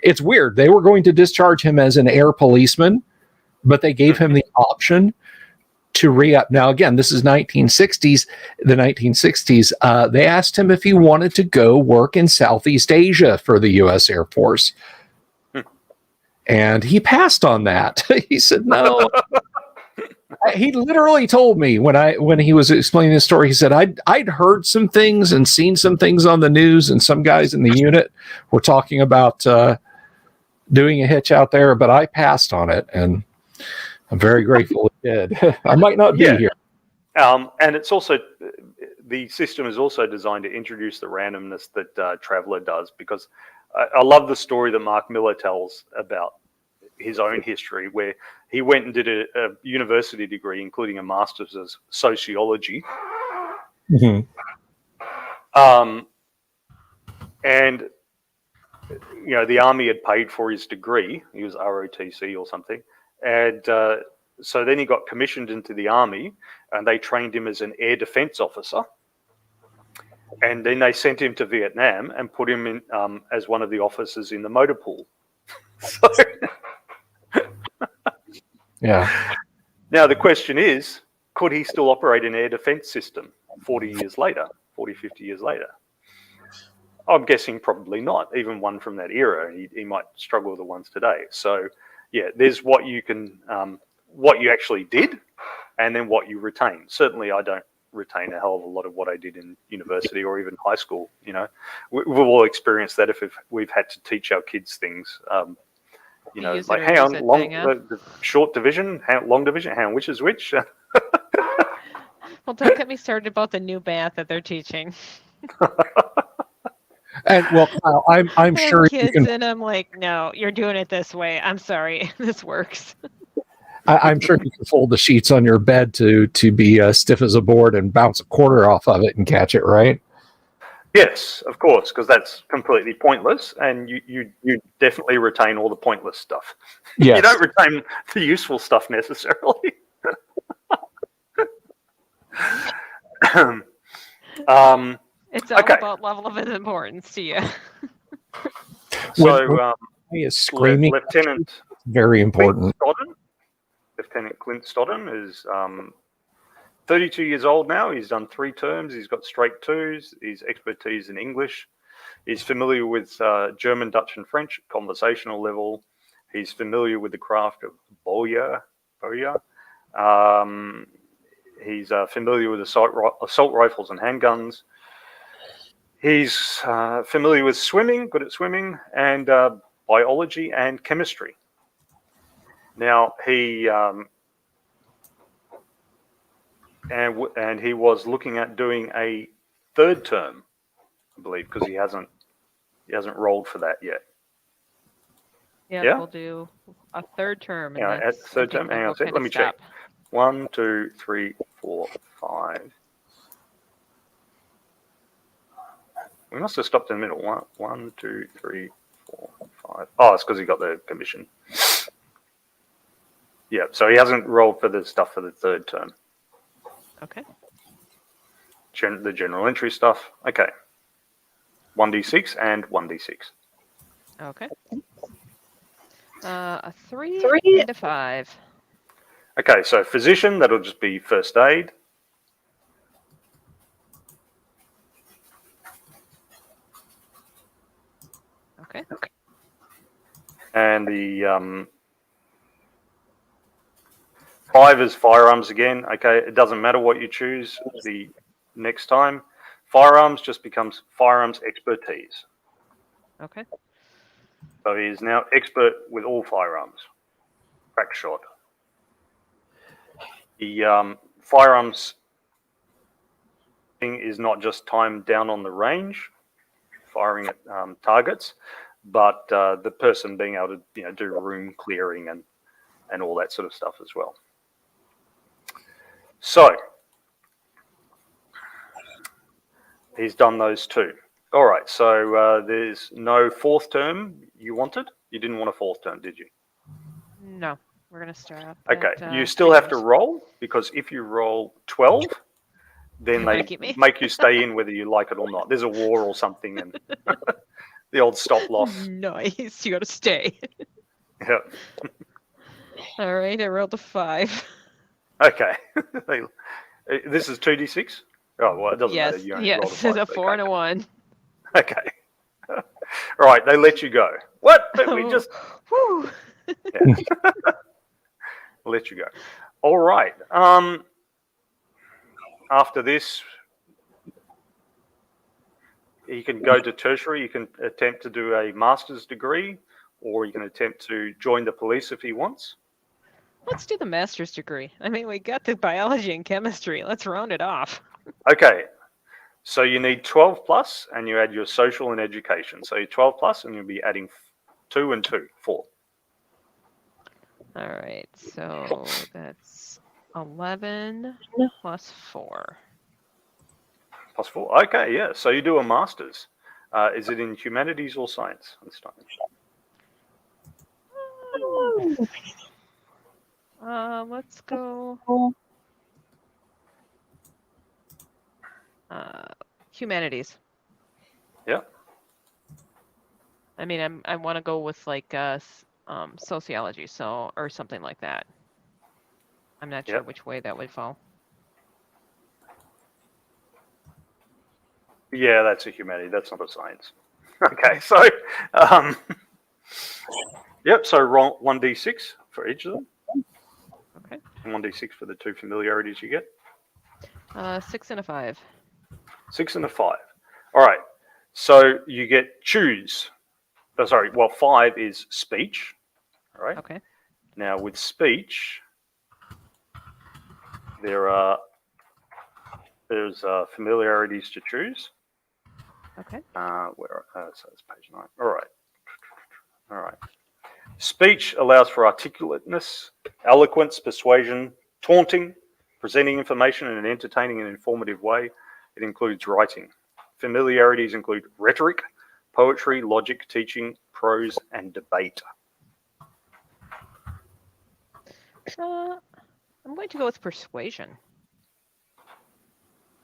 it's weird, they were going to discharge him as an air policeman, but they gave him the option to re-up. Now, again, this is the 1960s. They asked him if he wanted to go work in Southeast Asia for the U.S. Air Force. And he passed on that. He said, no. He literally told me when he was explaining the story, he said, I'd heard some things and seen some things on the news, and some guys in the unit were talking about doing a hitch out there, but I passed on it, and I'm very grateful it did. I might not be here. And it's also, the system is also designed to introduce the randomness that Traveller does, because I love the story that Mark Miller tells about his own history, where he went and did a university degree, including a master's of sociology. And, the army had paid for his degree. He was ROTC or something. And so then he got commissioned into the army, and they trained him as an air defense officer. And then they sent him to Vietnam and put him in as one of the officers in the motor pool. Now the question is, could he still operate an air defense system 40 years later, 40, 50 years later? I'm guessing probably not, even one from that era. He might struggle with the ones today. So, there's what you can, what you actually did, and then what you retain. Certainly, I don't retain a hell of a lot of what I did in university or even high school. We've all experienced that if we've had to teach our kids things. Like, hang on, the short division, long division, hang on, which is which? Well, don't get me started about the new math that they're teaching. And Kyle, I'm sure kids, you can. And I'm like, no, you're doing it this way. I'm sorry, this works. I'm sure you can fold the sheets on your bed to be stiff as a board and bounce a quarter off of it and catch it, right? Yes, of course, because that's completely pointless, and you definitely retain all the pointless stuff. Yes. You don't retain the useful stuff necessarily. It's all about level of importance to you. So, he is screaming. Lieutenant very important. Lieutenant Clint Stodden is 32 years old now. He's done 3 terms. He's got straight 2s. His expertise in English. He's familiar with German, Dutch, and French at conversational level. He's familiar with the craft of bowyer. He's familiar with assault rifles and handguns. He's familiar with swimming, good at swimming, and biology and chemistry. Now he and he was looking at doing a 3rd term, I believe, because he hasn't rolled for that yet. Yeah, Yeah? we'll do a third term, and Yeah, at that's third I think term. when Hang on we'll a sec. kind Let of me check. stop. 1, 2, 3, 4, 5. We must have stopped in the middle. 1, 2, 3, 4, 5. Oh, it's because he got the commission. Yeah, so he hasn't rolled for the stuff for the third term. Okay. The general entry stuff. Okay. 1d6 and 1d6. Okay. A 3 Three. and a 5. Okay, so physician, that'll just be first aid. Okay. And the 5 is firearms again. Okay, it doesn't matter what you choose the next time. Firearms just becomes firearms expertise. Okay. So he is now expert with all firearms. Crack shot. The firearms thing is not just timed down on the range, firing at targets, but the person being able to do room clearing and all that sort of stuff as well. So he's done those two. All right, so there's no fourth term you wanted? You didn't want a fourth term, did you? No, we're gonna start. Okay, At, you still 3 have to terms. roll, because if you roll 12, then You're they gonna keep me? make you stay in whether you like it or not. There's a war or something, and the old stop loss. Nice. You gotta stay. Yeah. All right. I rolled a 5. Okay. This is 2d6? Oh, well, it doesn't matter. Yes. You only rolled a Yes. 5. A 4 and a 1. Okay. All right, they let you go. What? But we just Whew. yeah. Let you go. All right. After this, you can go to tertiary. You can attempt to do a master's degree, or you can attempt to join the police if he wants. Let's do the master's degree. I mean, we got the biology and chemistry. Let's round it off. Okay. So you need 12 plus, and you add your social and education. So you're 12 plus, and you'll be adding 2 and 2, 4. All right. So that's 11 plus 4. Plus 4. Okay, yeah. So you do a master's. Is it in humanities or science this time? Let's go humanities. Yeah. I mean, I want to go with like sociology, so or something like that. I'm not sure Yep. which way that would fall. Yeah, that's a humanity. That's not a science. Okay, so yep. So roll 1d6 for each of them. Okay. And 1d6 for the 2 familiarities you get. 6 and a 5. 6 and a 5. All right. So you get choose. Oh, sorry. Well, 5 is speech. All right. Okay. Now with speech, there's familiarities to choose. Okay. So it's page 9. All right. All right. Speech allows for articulateness, eloquence, persuasion, taunting, presenting information in an entertaining and informative way. It includes writing. Familiarities include rhetoric, poetry, logic, teaching, prose, and debate. I'm going to go with persuasion.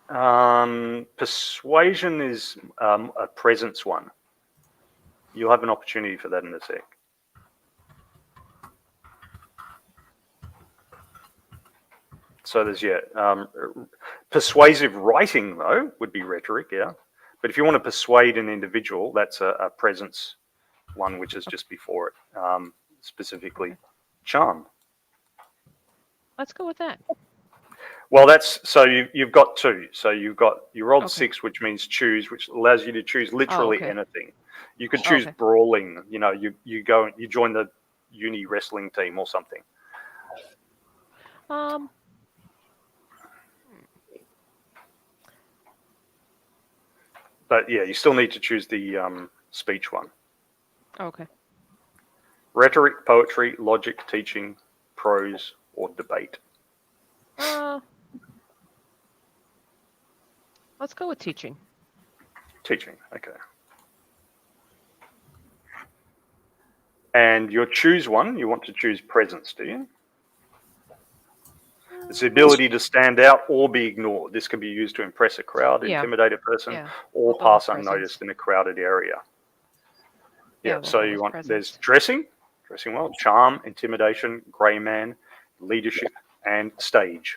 Persuasion is a presence one. You'll have an opportunity for that in a sec. So there's, persuasive writing, though, would be rhetoric, yeah. But if you want to persuade an individual, that's a presence one, which is just before it, specifically charm. Let's go with that. Well, so you've got 2. So you rolled Okay. 6, which means choose, which allows you to choose literally okay. anything. You could choose Okay. brawling. You join the uni wrestling team or something. But yeah, you still need to choose the speech one. Okay. Rhetoric, poetry, logic, teaching, prose, or debate. Let's go with teaching. Teaching, okay. And you'll choose one. You want to choose presence, do you? It's the ability to stand out or be ignored. This can be used to impress a crowd, intimidate a person, or pass unnoticed in a crowded area. So you want, there's dressing well, charm, intimidation, grey man, leadership, and stage.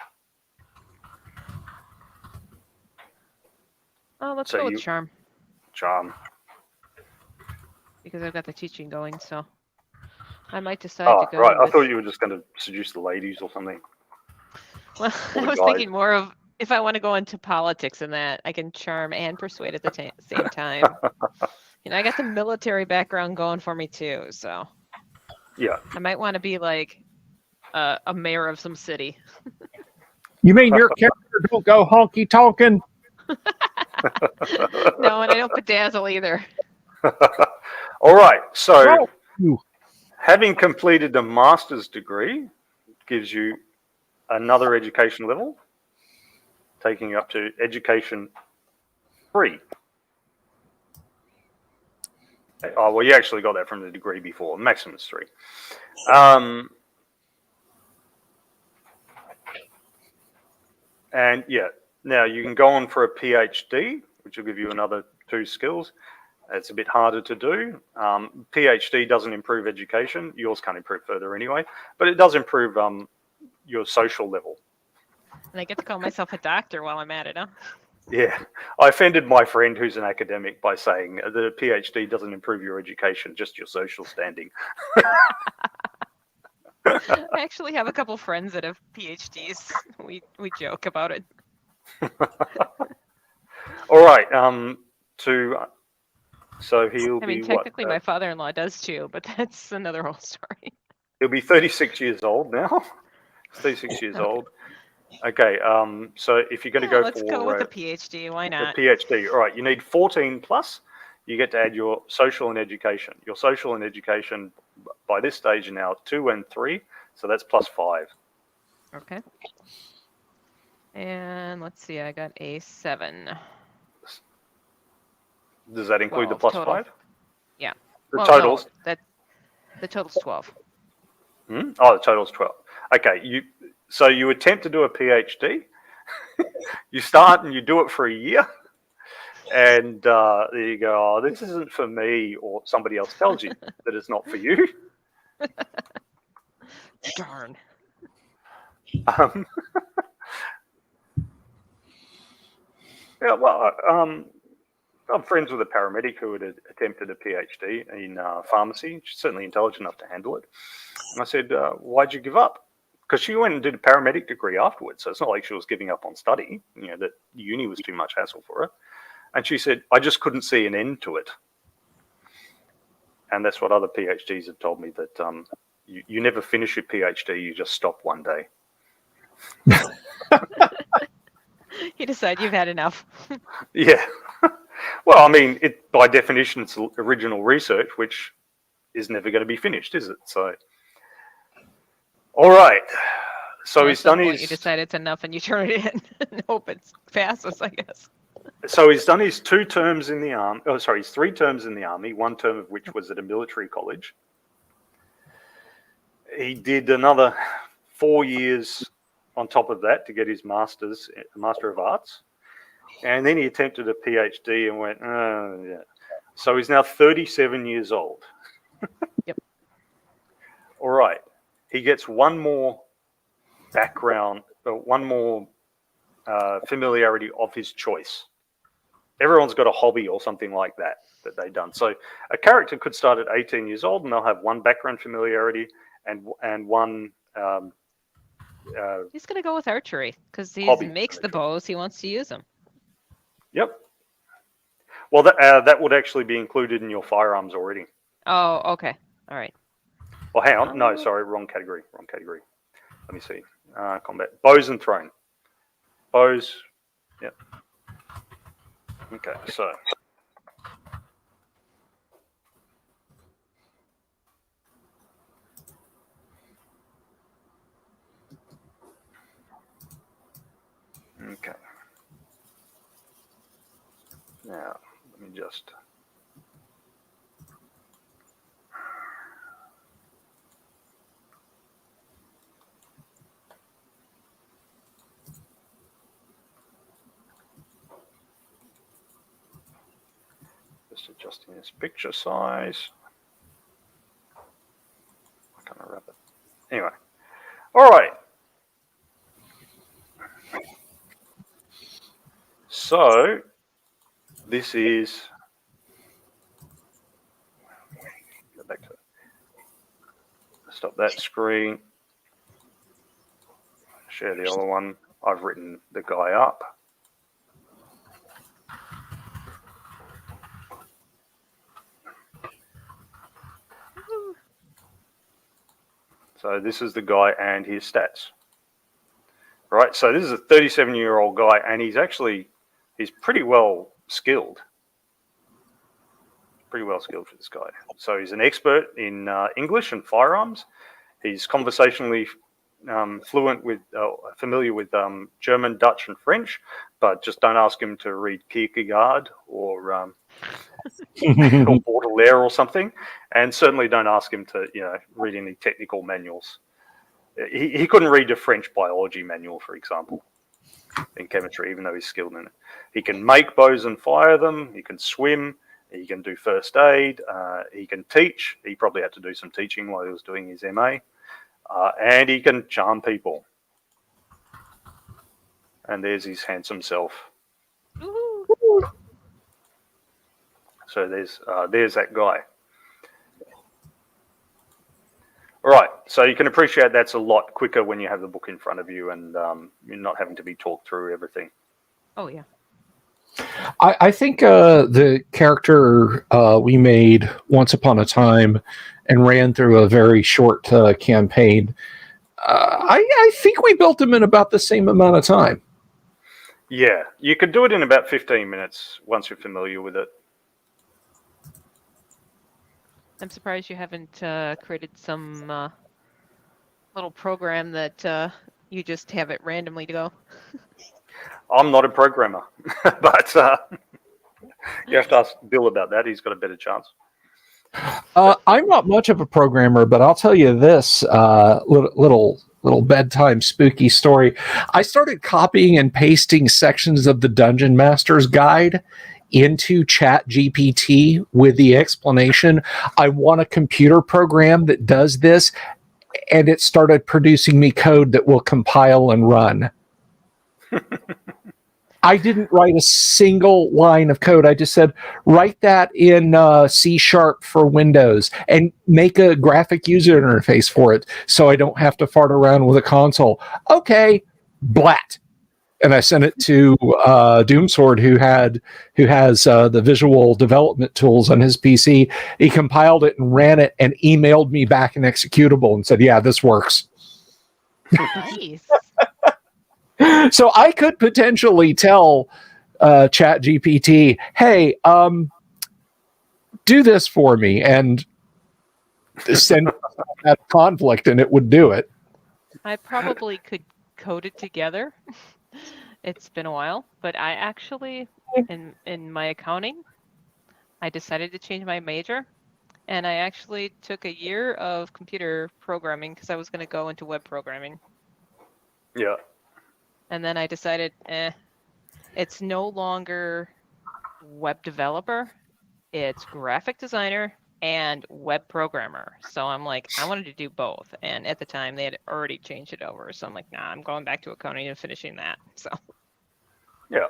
Oh, let's go with charm. Charm. Because I've got the teaching going, so I might decide to go right. with... I thought you were just going to seduce the ladies or something. Well, I was thinking more of if I want to go into politics and that, I can charm and persuade at the same time. I got the military background going for me too, so yeah, I might want to be like a mayor of some city. You mean your character don't go honky talking? No, and I don't bedazzle either. All right. So, having completed the master's degree gives you another education level, taking you up to education 3. Oh, well, you actually got that from the degree before. Maximum is 3. And yeah, now you can go on for a PhD, which will give you another 2 skills. It's a bit harder to do. PhD doesn't improve education. Yours can't improve further anyway, but it does improve your social level. And I get to call myself a doctor while I'm at it, huh? Yeah, I offended my friend who's an academic by saying that a PhD doesn't improve your education, just your social standing. I actually have a couple friends that have PhDs. We joke about it. All right. So he'll be technically my father-in-law does too, but that's another whole story. He'll be 36 years old now. 36 years old. Okay. So if you're going to go let's go with a PhD. Why not? A PhD. All right. You need 14 plus. You get to add your social and education. Your social and education by this stage are now 2 and 3. So that's plus 5. Okay. And let's see. I got a 7. Does that include the plus total. 5? Yeah. The totals. No, the total's 12. Oh, the total's 12. Okay. So you attempt to do a PhD. You start and you do it for a year. And there you go. Oh, this isn't for me, or somebody else tells you that it's not for you. Darn. Yeah, well, I'm friends with a paramedic who had attempted a PhD in pharmacy. She's certainly intelligent enough to handle it. And I said, why'd you give up? Because she went and did a paramedic degree afterwards. So it's not like she was giving up on study, that uni was too much hassle for her. And she said, I just couldn't see an end to it. And that's what other PhDs have told me, that you never finish your PhD, you just stop one day. You decide you've had enough. Yeah. Well, I mean, by definition, it's original research, which is never going to be finished, is it? So, all right. So he's done his... You decide it's enough and you turn it in and hope it passes, I guess. So he's done his 2 terms in the army. Oh, sorry, his 3 terms in the army, 1 term of which was at a military college. He did another 4 years on top of that to get his master's, Master of Arts. And then he attempted a PhD and went, oh, yeah. So he's now 37 years old. Yep. All right. He gets one more background, one more familiarity of his choice. Everyone's got a hobby or something like that they've done. So a character could start at 18 years old and they'll have one background familiarity and one... he's going to go with archery because he makes the bows. He wants to use them. Yep. Well, that would actually be included in your firearms already. Oh, okay. All right. Well, hang on. No, sorry. Wrong category. Let me see. Combat. Bows and thrown. Bows. Yep. Okay, so. Now, let me just... Just adjusting this picture size. Why can't I wrap it? Anyway, all right. So this is, go back to, stop that screen, share the other one. I've written the guy up. So this is the guy and his stats. Right, so this is a 37-year-old guy, and he's pretty well skilled. Pretty well skilled for this guy. So he's an expert in English and firearms. He's conversationally fluent with, familiar with German, Dutch, and French, but just don't ask him to read Kierkegaard or or Baudelaire or something, and certainly don't ask him to, read any technical manuals. He couldn't read a French biology manual, for example, in chemistry, even though he's skilled in it. He can make bows and fire them. He can swim. He can do first aid. He can teach. He probably had to do some teaching while he was doing his MA. And he can charm people. And there's his handsome self. So there's that guy. All right, so you can appreciate that's a lot quicker when you have the book in front of you and you're not having to be talked through everything. Oh, yeah. I think the character we made once upon a time and ran through a very short campaign, I think we built him in about the same amount of time. Yeah, you could do it in about 15 minutes once you're familiar with it. I'm surprised you haven't created some little program that you just have it randomly to go. I'm not a programmer, but you have to ask Bill about that. He's got a better chance. I'm not much of a programmer, but I'll tell you this little bedtime spooky story. I started copying and pasting sections of the Dungeon Master's Guide into ChatGPT with the explanation, I want a computer program that does this, and it started producing me code that will compile and run. I didn't write a single line of code. I just said, write that in C# for Windows and make a graphic user interface for it so I don't have to fart around with a console. Okay, blat. And I sent it to Doomsword, who has the visual development tools on his PC. He compiled it and ran it and emailed me back an executable and said, yeah, this works. Nice. So I could potentially tell ChatGPT, hey, do this for me, and send that conflict, and it would do it. I probably could code it together. It's been a while, but I actually, in my accounting, I decided to change my major, and I actually took a year of computer programming because I was going to go into web programming. Yeah. And then I decided, it's no longer web developer, it's graphic designer and web programmer. So I'm like, I wanted to do both. And at the time, they had already changed it over. So I'm like, nah, I'm going back to accounting and finishing that. So. Yeah.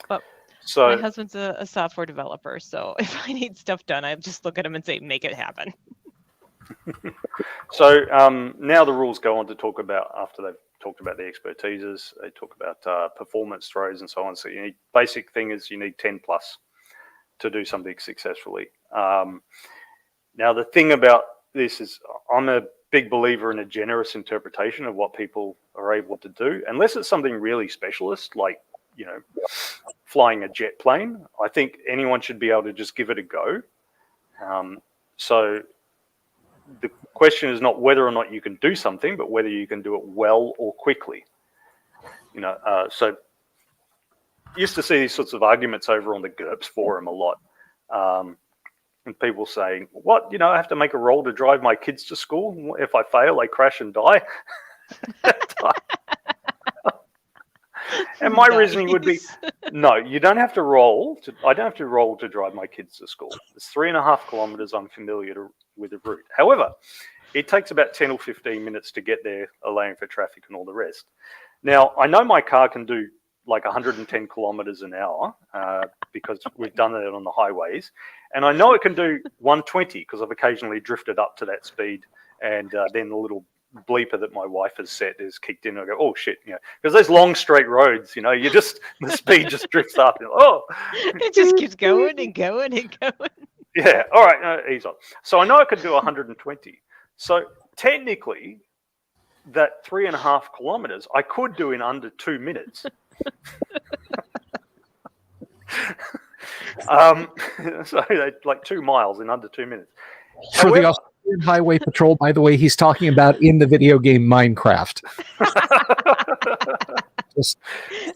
But so my husband's a software developer. So if I need stuff done, I just look at him and say, make it happen. So now the rules go on to talk about, after they've talked about the expertises, they talk about performance throws and so on. So you need, basic thing is you need 10 plus to do something successfully. Now the thing about this is I'm a big believer in a generous interpretation of what people are able to do, unless it's something really specialist, like, you know, flying a jet plane. I think anyone should be able to just give it a go. So the question is not whether or not you can do something, but whether you can do it well or quickly. You know, so used to see these sorts of arguments over on the GURPS forum a lot. And people saying, what, I have to make a roll to drive my kids to school. If I fail, I crash and die. And my reasoning would be, no, you don't have to roll. I don't have to roll to drive my kids to school. It's 3.5 kilometers. I'm familiar with the route. However, it takes about 10 or 15 minutes to get there, allowing for traffic and all the rest. Now, I know my car can do like 110 kilometers an hour because we've done it on the highways. And I know it can do 120 because I've occasionally drifted up to that speed, and then the little bleeper that my wife has set is kicked in. And I go, oh shit, because those long straight roads, the speed just drifts up. And, it just keeps going and going and going. Yeah, all right, ease on. So I know I could do 120. So technically, that 3.5 kilometers I could do in under 2 minutes. So like 2 miles in under 2 minutes. For the Australian Highway Patrol, by the way, he's talking about in the video game Minecraft.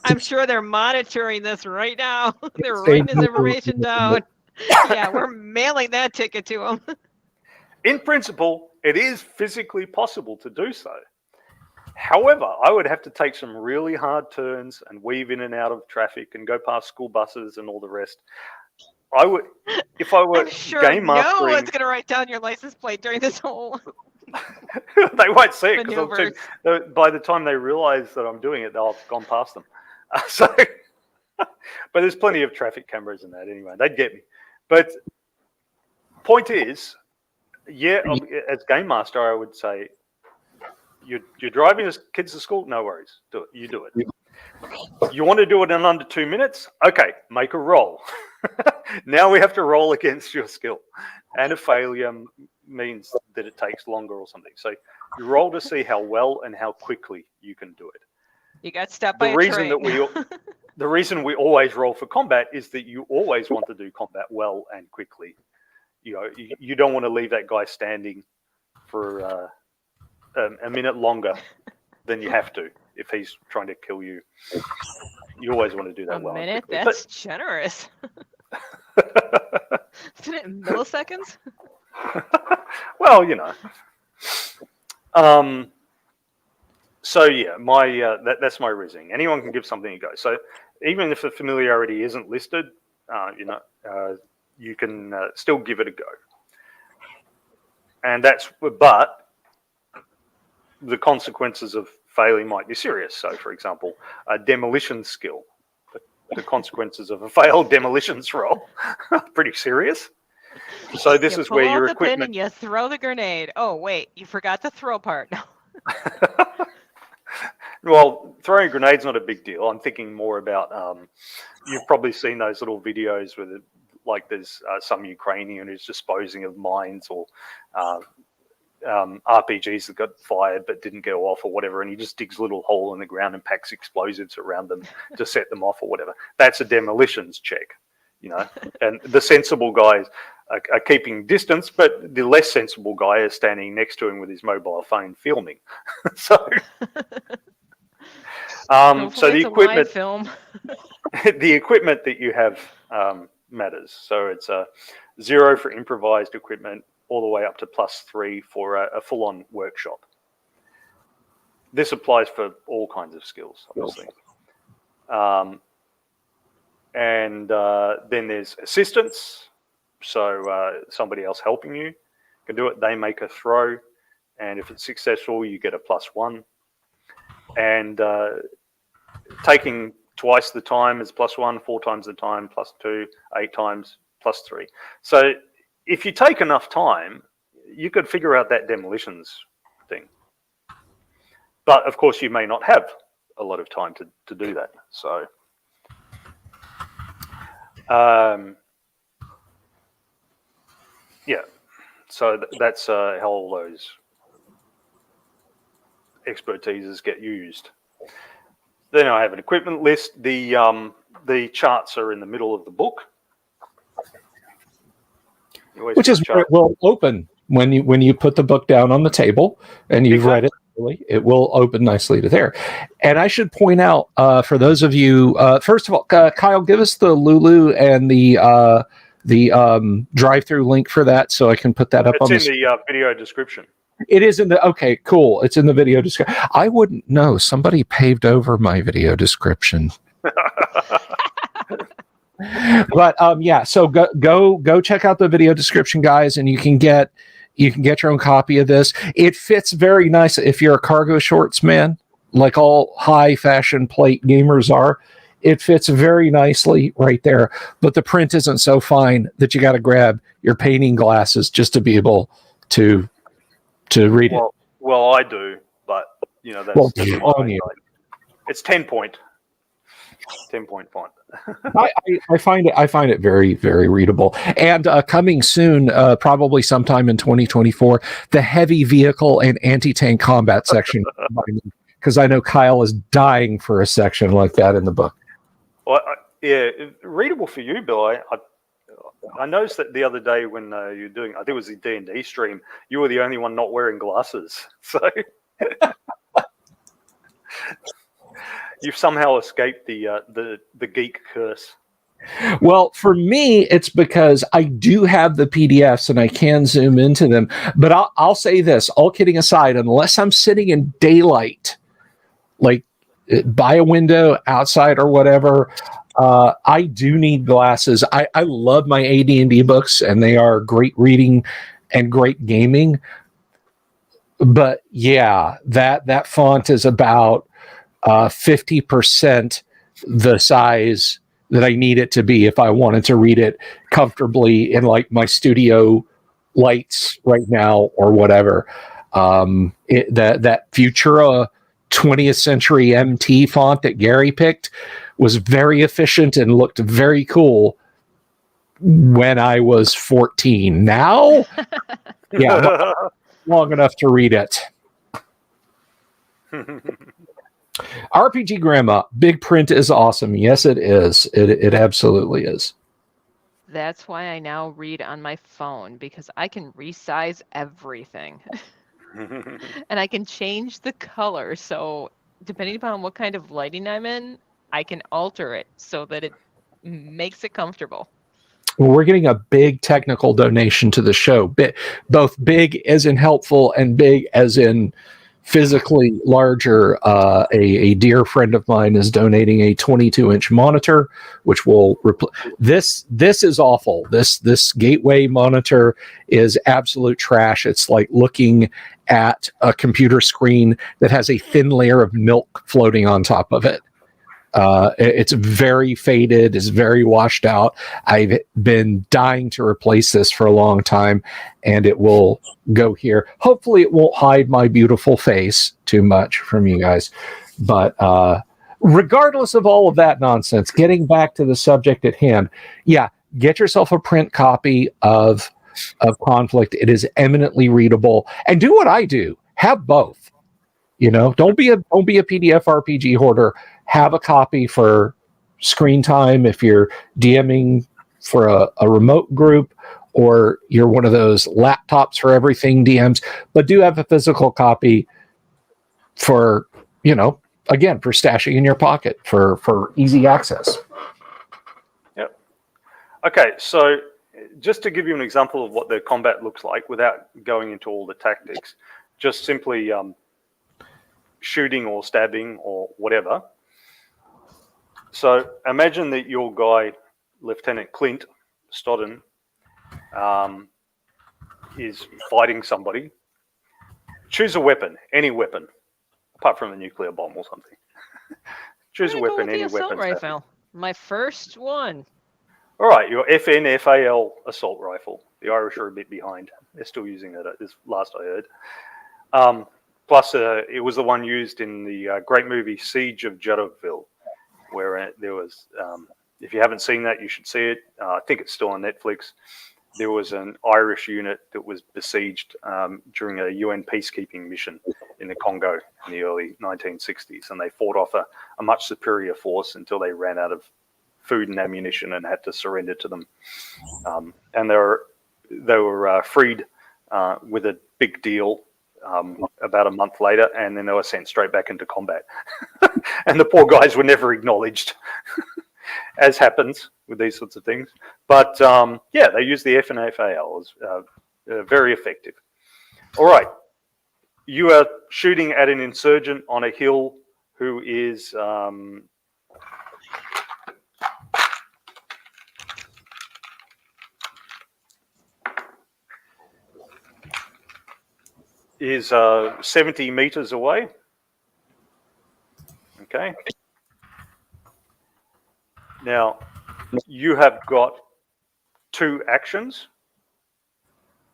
I'm sure they're monitoring this right now. They're writing this information down. Yeah, we're mailing that ticket to them. In principle, it is physically possible to do so. However, I would have to take some really hard turns and weave in and out of traffic and go past school buses and all the rest. I would, if I were game mastering. No one's going to write down your license plate during this whole. They won't see it because by the time they realize that I'm doing it, they'll have gone past them. But there's plenty of traffic cameras in that anyway. They'd get me. But point is, yeah, as game master, I would say, you're driving kids to school? No worries. Do it. You do it. You want to do it in under 2 minutes? Okay, make a roll. Now we have to roll against your skill. And a failure means that it takes longer or something. So you roll to see how well and how quickly you can do it. You got stopped by a train. The reason we always roll for combat is that you always want to do combat well and quickly. You don't want to leave that guy standing for a minute longer than you have to if he's trying to kill you. You always want to do that well. A minute? That's generous. Isn't it in milliseconds? Well, So yeah, that's my reasoning. Anyone can give something a go. So even if the familiarity isn't listed, you can still give it a go. And but the consequences of failing might be serious. So, for example, a demolition skill. The consequences of a failed demolitions roll pretty serious. So this is where your equipment. Pin and you throw the grenade. Oh wait, you forgot the throw part. No. Well, throwing grenades not a big deal. I'm thinking more about. You've probably seen those little videos where there's some Ukrainian who's disposing of mines or RPGs that got fired but didn't go off or whatever, and he just digs a little hole in the ground and packs explosives around them to set them off or whatever. That's a demolitions check, and the sensible guys are keeping distance, but the less sensible guy is standing next to him with his mobile phone filming. So the equipment film. the equipment that you have matters. So it's a 0 for improvised equipment, all the way up to +3 for a full-on workshop. This applies for all kinds of skills, obviously. And then there's assistance. So somebody else helping you can do it. They make a throw, and if it's successful, you get a +1. And taking twice the time is +1, 4 times the time +2, 8 times +3. So if you take enough time, you could figure out that demolitions thing. But of course, you may not have a lot of time to do that. So, yeah. So that's how all those expertises get used. Then I have an equipment list. The charts are in the middle of the book. Which is where it will open when you put the book down on the table and you've read it. It will open nicely to there. And I should point out, for those of you, first of all, Kyle, give us the Lulu and the drive-through link for that, so I can put that up It's on in the video description. It is in the, okay, cool. It's in the video description. I wouldn't know. Somebody paved over my video description. But yeah, so go check out the video description, guys, and you can get your own copy of this. It fits very nice if you're a cargo shorts man, like all high fashion plate gamers are. It fits very nicely right there, but the print isn't so fine that you got to grab your painting glasses just to be able to read it. Well, I do, but that's on you. It's 10 point font. I find it very, very readable. And coming soon, probably sometime in 2024, the heavy vehicle and anti-tank combat section, because I know Kyle is dying for a section like that in the book. Well, yeah, readable for you, Bill. I noticed that the other day when you were doing, I think it was the D&D stream, you were the only one not wearing glasses. So you've somehow escaped the geek curse. Well, for me, it's because I do have the PDFs and I can zoom into them. But I'll say this, all kidding aside, unless I'm sitting in daylight, like by a window outside or whatever, I do need glasses. I love my AD&D books, and they are great reading and great gaming. But yeah, that font is about 50% the size that I need it to be if I wanted to read it comfortably in like my studio lights right now or whatever. That Futura 20th century MT font that Gary picked was very efficient and looked very cool when I was 14. Now, yeah, long enough to read it. RPG Grandma, big print is awesome. Yes, it is. It absolutely is. That's why I now read on my phone, because I can resize everything. And I can change the color. So depending upon what kind of lighting I'm in, I can alter it so that it makes it comfortable. Well, we're getting a big technical donation to the show. Both big as in helpful and big as in physically larger. A dear friend of mine is donating a 22-inch monitor, which will this is awful. This gateway monitor is absolute trash. It's like looking at a computer screen that has a thin layer of milk floating on top of it. It's very faded, it's very washed out. I've been dying to replace this for a long time, and it will go here. Hopefully it won't hide my beautiful face too much from you guys. But regardless of all of that nonsense, getting back to the subject at hand, yeah, get yourself a print copy of Conflict. It is eminently readable. And do what I do. Have both. Don't be a PDF RPG hoarder. Have a copy for screen time if you're DMing for a remote group, or you're one of those laptops for everything DMs, but do have a physical copy for, again, for stashing in your pocket for easy access. Yep. Okay, so just to give you an example of what the combat looks like without going into all the tactics, just simply shooting or stabbing or whatever. So imagine that your guy, Lieutenant Clint Stodden, is fighting somebody. Choose a weapon, any weapon, apart from a nuclear bomb or something. Choose a weapon, any assault weapon. Rifle. My first one. All right, your FNFAL assault rifle. The Irish are a bit behind. They're still using that, as last I heard. Plus, it was the one used in the great movie Siege of Judoville, where there was, if you haven't seen that, you should see it. I think it's still on Netflix. There was an Irish unit that was besieged during a UN peacekeeping mission in the Congo in the early 1960s, and they fought off a much superior force until they ran out of food and ammunition and had to surrender to them. And they were freed with a big deal about a month later, and then they were sent straight back into combat. And the poor guys were never acknowledged, as happens with these sorts of things. But yeah, they use the F and FAL as very effective. All right, you are shooting at an insurgent on a hill who is is 70 meters away. Okay. Now, you have got 2 actions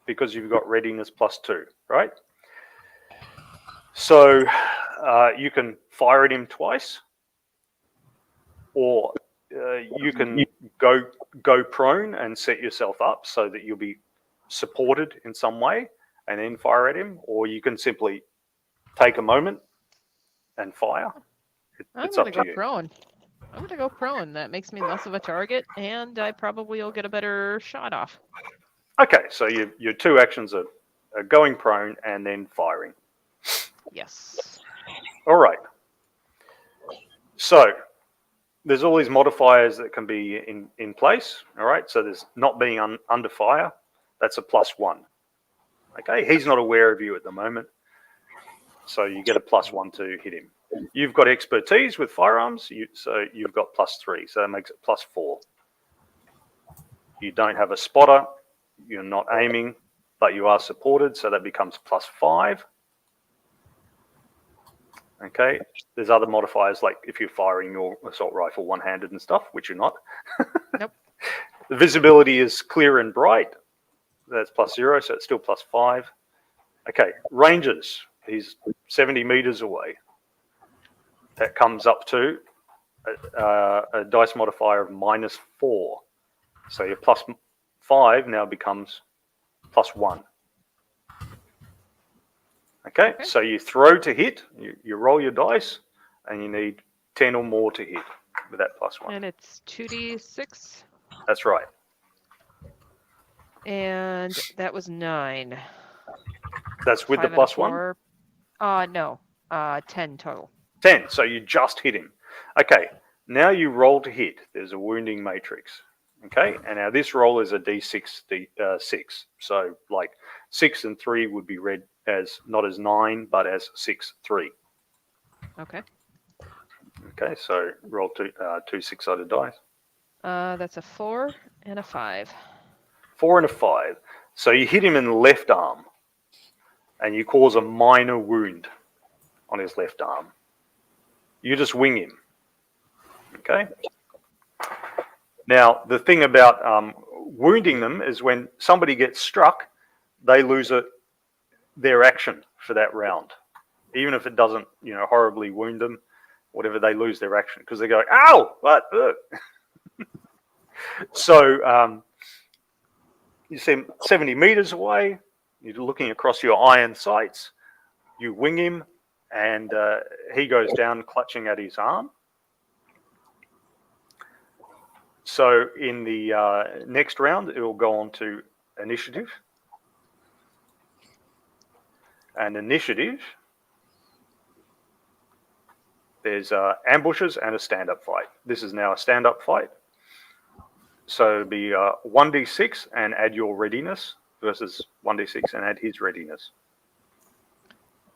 because you've got readiness +2, right? So you can fire at him twice, or you can go prone and set yourself up so that you'll be supported in some way and then fire at him, or you can simply take a moment and fire. It's up to you. Prone. I'm going to go prone. That makes me less of a target, and I probably will get a better shot off. Okay, so your 2 actions are going prone and then firing. Yes. All right. So there's all these modifiers that can be in place. All right, so there's not being under fire. That's a +1. Okay, he's not aware of you at the moment, so you get a +1 to hit him. You've got expertise with firearms, so you've got +3, so that makes it +4. You don't have a spotter, you're not aiming, but you are supported, so that becomes +5. Okay, there's other modifiers like if you're firing your assault rifle one-handed and stuff, which you're not. Nope. The visibility is clear and bright. That's +0, so it's still +5. Okay, ranges. He's 70 meters away. That comes up to a dice modifier of -4. So your +5 now becomes +1. Okay, so you throw to hit, you roll your dice, and you need 10 or more to hit with that +1. And it's 2d6. That's right. And that was 9. That's with the +1? No, 10 total. 10, so you just hit him. Okay, now you roll to hit. There's a wounding matrix. Okay, and now this roll is a d6, 6. So like 6 and 3 would be read as not as 9, but as 6, 3. Okay. Okay, so roll 2 6-sided dice. That's a 4 and a 5. 4 and a 5. So you hit him in the left arm, and you cause a minor wound on his left arm. You just wing him. Okay. Now, the thing about wounding them is when somebody gets struck, they lose their action for that round. Even if it doesn't, horribly wound them, whatever, they lose their action because they go, ow, what? So you see him 70 meters away, you're looking across your iron sights, you wing him, and he goes down clutching at his arm. So in the next round, it will go on to initiative. And initiative, there's ambushes and a stand-up fight. This is now a stand-up fight. So it'll be 1d6 and add your readiness versus 1d6 and add his readiness.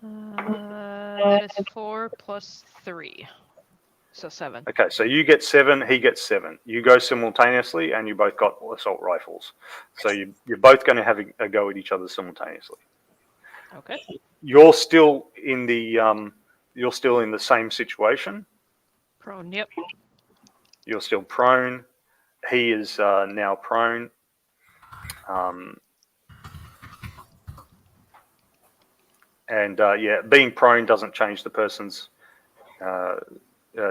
That is 4 plus 3. So 7. Okay, so you get 7, he gets 7. You go simultaneously, and you both got assault rifles. So you're both going to have a go at each other simultaneously. Okay. You're still in the same situation. Prone. Yep. You're still prone. He is now prone. Yeah, being prone doesn't change the person's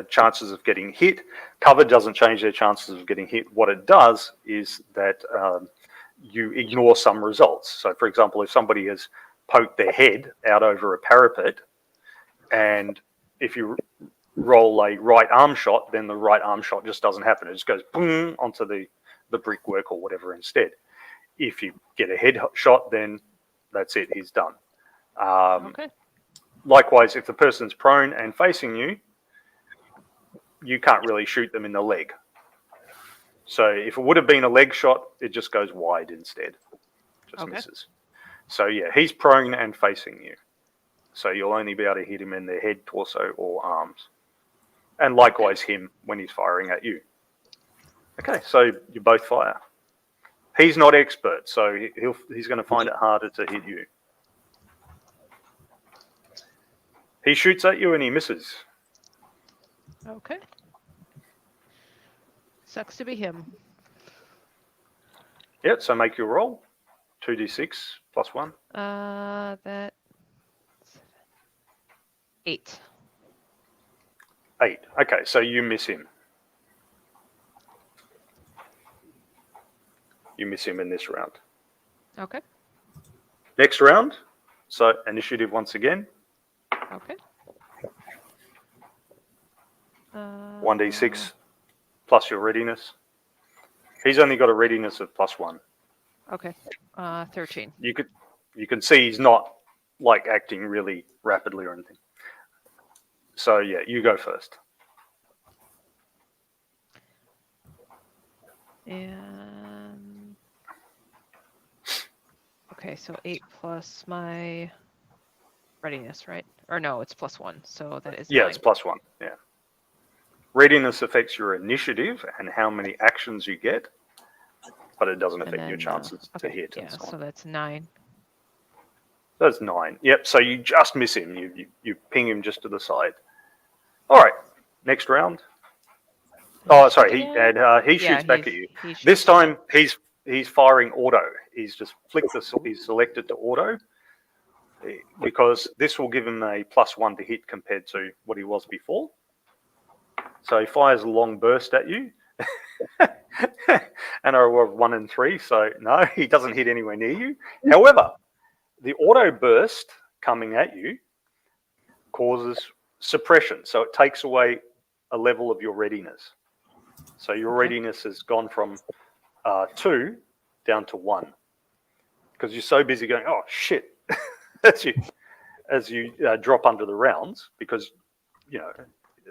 chances of getting hit. Cover doesn't change their chances of getting hit. What it does is that you ignore some results. So, for example, if somebody has poked their head out over a parapet, and if you roll a right arm shot, then the right arm shot just doesn't happen. It just goes boom onto the brickwork or whatever instead. If you get a head shot, then that's it, he's done. Okay. Likewise, if the person's prone and facing you, you can't really shoot them in the leg. So if it would have been a leg shot, it just goes wide instead. Just misses. So yeah, he's prone and facing you. So you'll only be able to hit him in the head, torso, or arms. And likewise him when he's firing at you. Okay, so you both fire. He's not expert, so he's going to find it harder to hit you. He shoots at you and he misses. Okay. Sucks to be him. Yeah, so make your roll. 2d6 plus 1. That's 8. 8. Okay, so you miss him. You miss him in this round. Okay. Next round, so initiative once again. Okay. 1d6 plus your readiness. He's only got a readiness of plus 1. Okay. 13. You can see he's not like acting really rapidly or anything. So yeah, you go first. And okay, so 8 plus my readiness, right? Or no, it's plus 1, so that is 9. It's plus 1. Yeah. Readiness affects your initiative and how many actions you get, but it doesn't affect your chances to hit. Yeah, so that's 9. That's 9. Yep. So you just miss him. You ping him just to the side. All right. Next round. Oh, sorry. He shoots back at you. This time he's firing auto. He's just he's selected to auto because this will give him a plus 1 to hit compared to what he was before. So he fires a long burst at you. And I rolled 1 and 3, so no, he doesn't hit anywhere near you. However, the auto burst coming at you causes suppression, so it takes away a level of your readiness. So your readiness has gone from 2 down to 1 because you're so busy going, oh shit, as you drop under the rounds because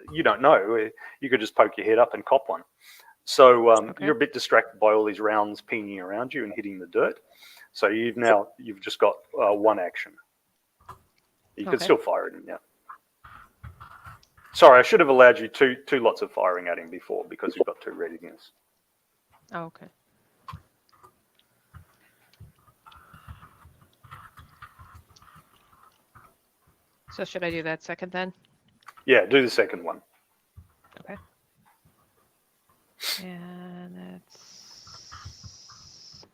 you don't know. You could just poke your head up and cop one. So you're a bit distracted by all these rounds pinging around you and hitting the dirt. So you've just got 1 action. You can still fire at him now. Sorry, I should have allowed you two lots of firing at him before because you've got 2 readiness. Oh, okay. So should I do that second then? Yeah, do the second one. Okay. And that's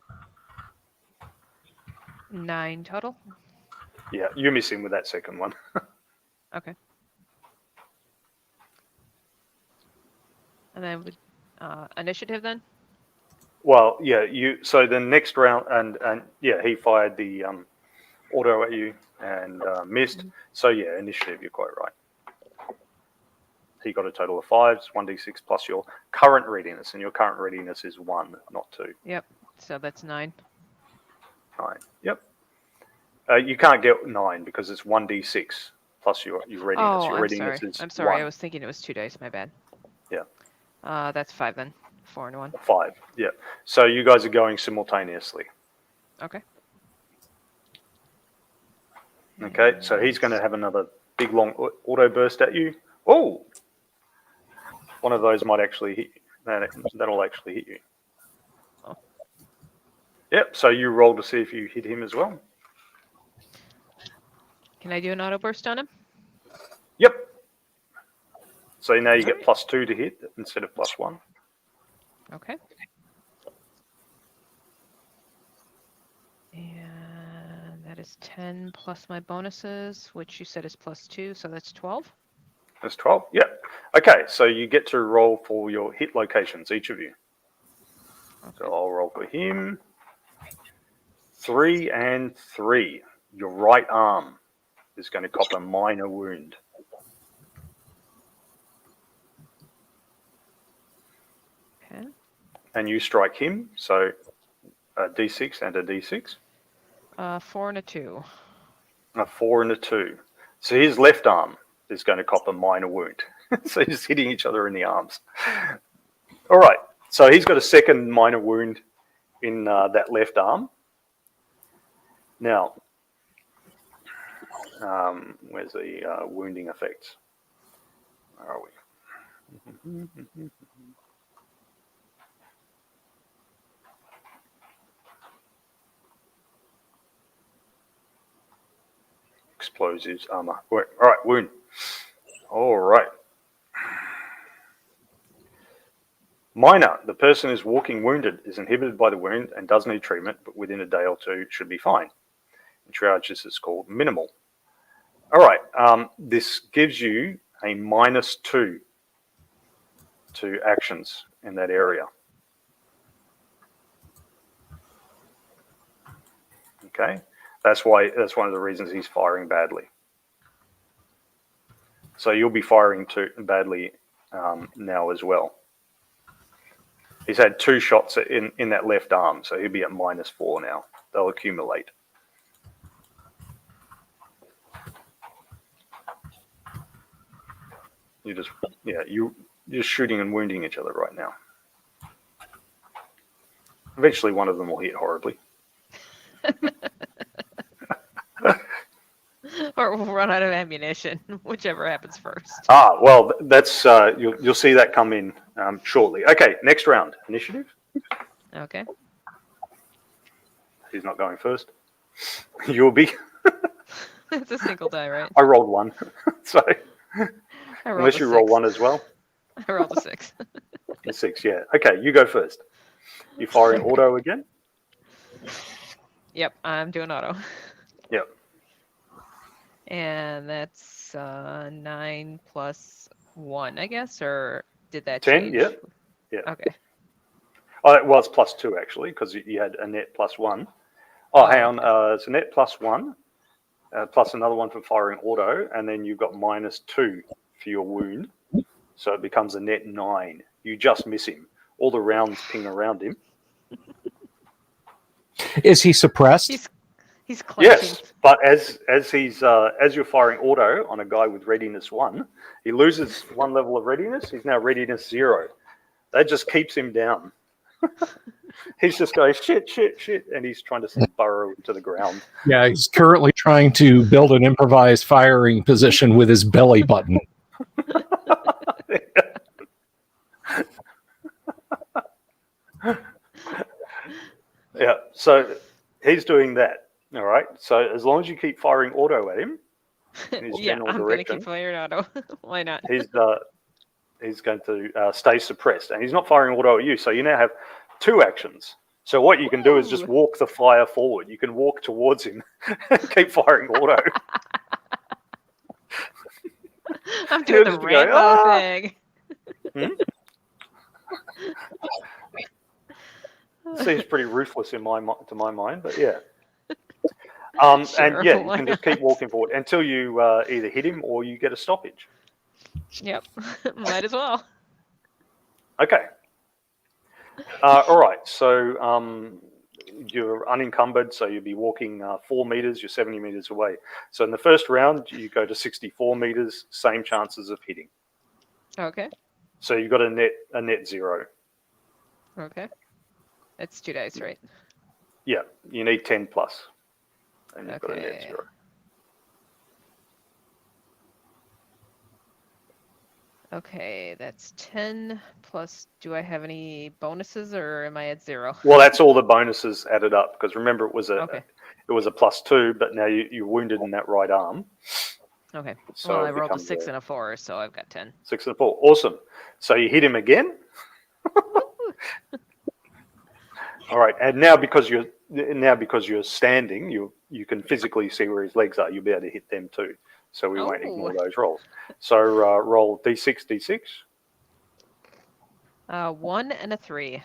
9 total. Yeah, you're missing with that second one. Okay. And then with initiative then? Well, yeah, so the next round and yeah, he fired the auto at you and missed. So yeah, initiative, you're quite right. He got a total of 5s, 1d6 plus your current readiness, and your current readiness is 1, not 2. Yep. So that's 9. 9. Yep. You can't get 9 because it's 1d6 plus your readiness. Oh, your readiness I'm sorry. 1. I was thinking it was 2 dice. My bad. Yeah. That's 5 then. 4 and 1. 5. Yeah. So you guys are going simultaneously. Okay. Okay. So he's going to have another big long auto burst at you. Oh. One of those might actually hit you. That'll actually hit you. Oh. Yep. So you roll to see if you hit him as well. Can I do an auto burst on him? Yep. So now you get plus 2 to hit instead of plus 1. Okay. And that is 10 plus my bonuses, which you said is plus 2, so that's 12. That's 12? Yep. Okay, so you get to roll for your hit locations, each of you. Okay. So I'll roll for him. 3 and 3. Your right arm is going to cop a minor wound. Okay. And you strike him, so a d6 and a d6. 4 and a 2. A 4 and a 2. So his left arm is going to cop a minor wound. So he's hitting each other in the arms. All right. So he's got a second minor wound in that left arm. Now, where's the wounding effects? Where are we? Explosives, armor. All right, wound. All right. Minor, the person is walking wounded, is inhibited by the wound and does need treatment, but within a day or two should be fine. In triage, this is called minimal. All right, this gives you a -2 to actions in that area. Okay, that's one of the reasons he's firing badly. So you'll be firing badly now as well. He's had 2 shots in that left arm, so he'll be at -4 now. They'll accumulate. You're just shooting and wounding each other right now. Eventually, one of them will hit horribly. Or we'll run out of ammunition, whichever happens first. Well, that's you'll see that come in shortly. Okay, next round. Initiative. Okay. He's not going first. You'll be. It's a single die, right? I rolled 1, so Unless you roll 1 as well. I rolled a 6. A 6, yeah. Okay, you go first. You firing auto again? Yep, I'm doing auto. Yep. And that's 9 plus 1, I guess, or did that 10, change? yeah. Yeah. Okay. Well, it's +2 actually, because you had a net +1. Oh, hang on. It's a net +1, plus another one for firing auto, and then you've got -2 for your wound. So it becomes a net 9. You just miss him. All the rounds ping around him. Is he suppressed? He's clenching. Yes, but as you're firing auto on a guy with readiness 1, he loses 1 level of readiness. He's now readiness 0. That just keeps him down. He's just going shit, and he's trying to burrow into the ground. Yeah, he's currently trying to build an improvised firing position with his belly button. Yeah, so he's doing that. All right. So as long as you keep firing auto at him in his Yeah, general I'm direction, gonna keep firing auto. Why not? he's going to stay suppressed, and he's not firing auto at you. So you now have 2 actions. So what you can do is just walk the fire forward. You can walk towards him, and keep firing auto. I'm doing the Rambo thing. Seems pretty ruthless to my mind, but yeah. Sure, and yeah, you why can just not? keep walking forward until you either hit him or you get a stoppage. Yep, might as well. Okay. All right. So you're unencumbered, so you'll be walking 4 meters. You're 70 meters away. So in the first round, you go to 64 meters. Same chances of hitting. Okay. So you've got a net 0. Okay. That's 2 dice, right? Yeah. You need 10 plus, and you've got a net Okay. 0. Okay, that's 10 plus. Do I have any bonuses, or am I at 0? Well, that's all the bonuses added up, because remember it was a Okay. +2, but now you're wounded in that right arm. Okay. So Well, I it rolled a becomes 6 and a 4, so I've got 10. 6 and 4. Awesome. So you hit him again. All right, and now because you're standing, you can physically see where his legs are. You'll be able to hit them too. So we won't ignore those rolls. So roll d6. 1 and a 3.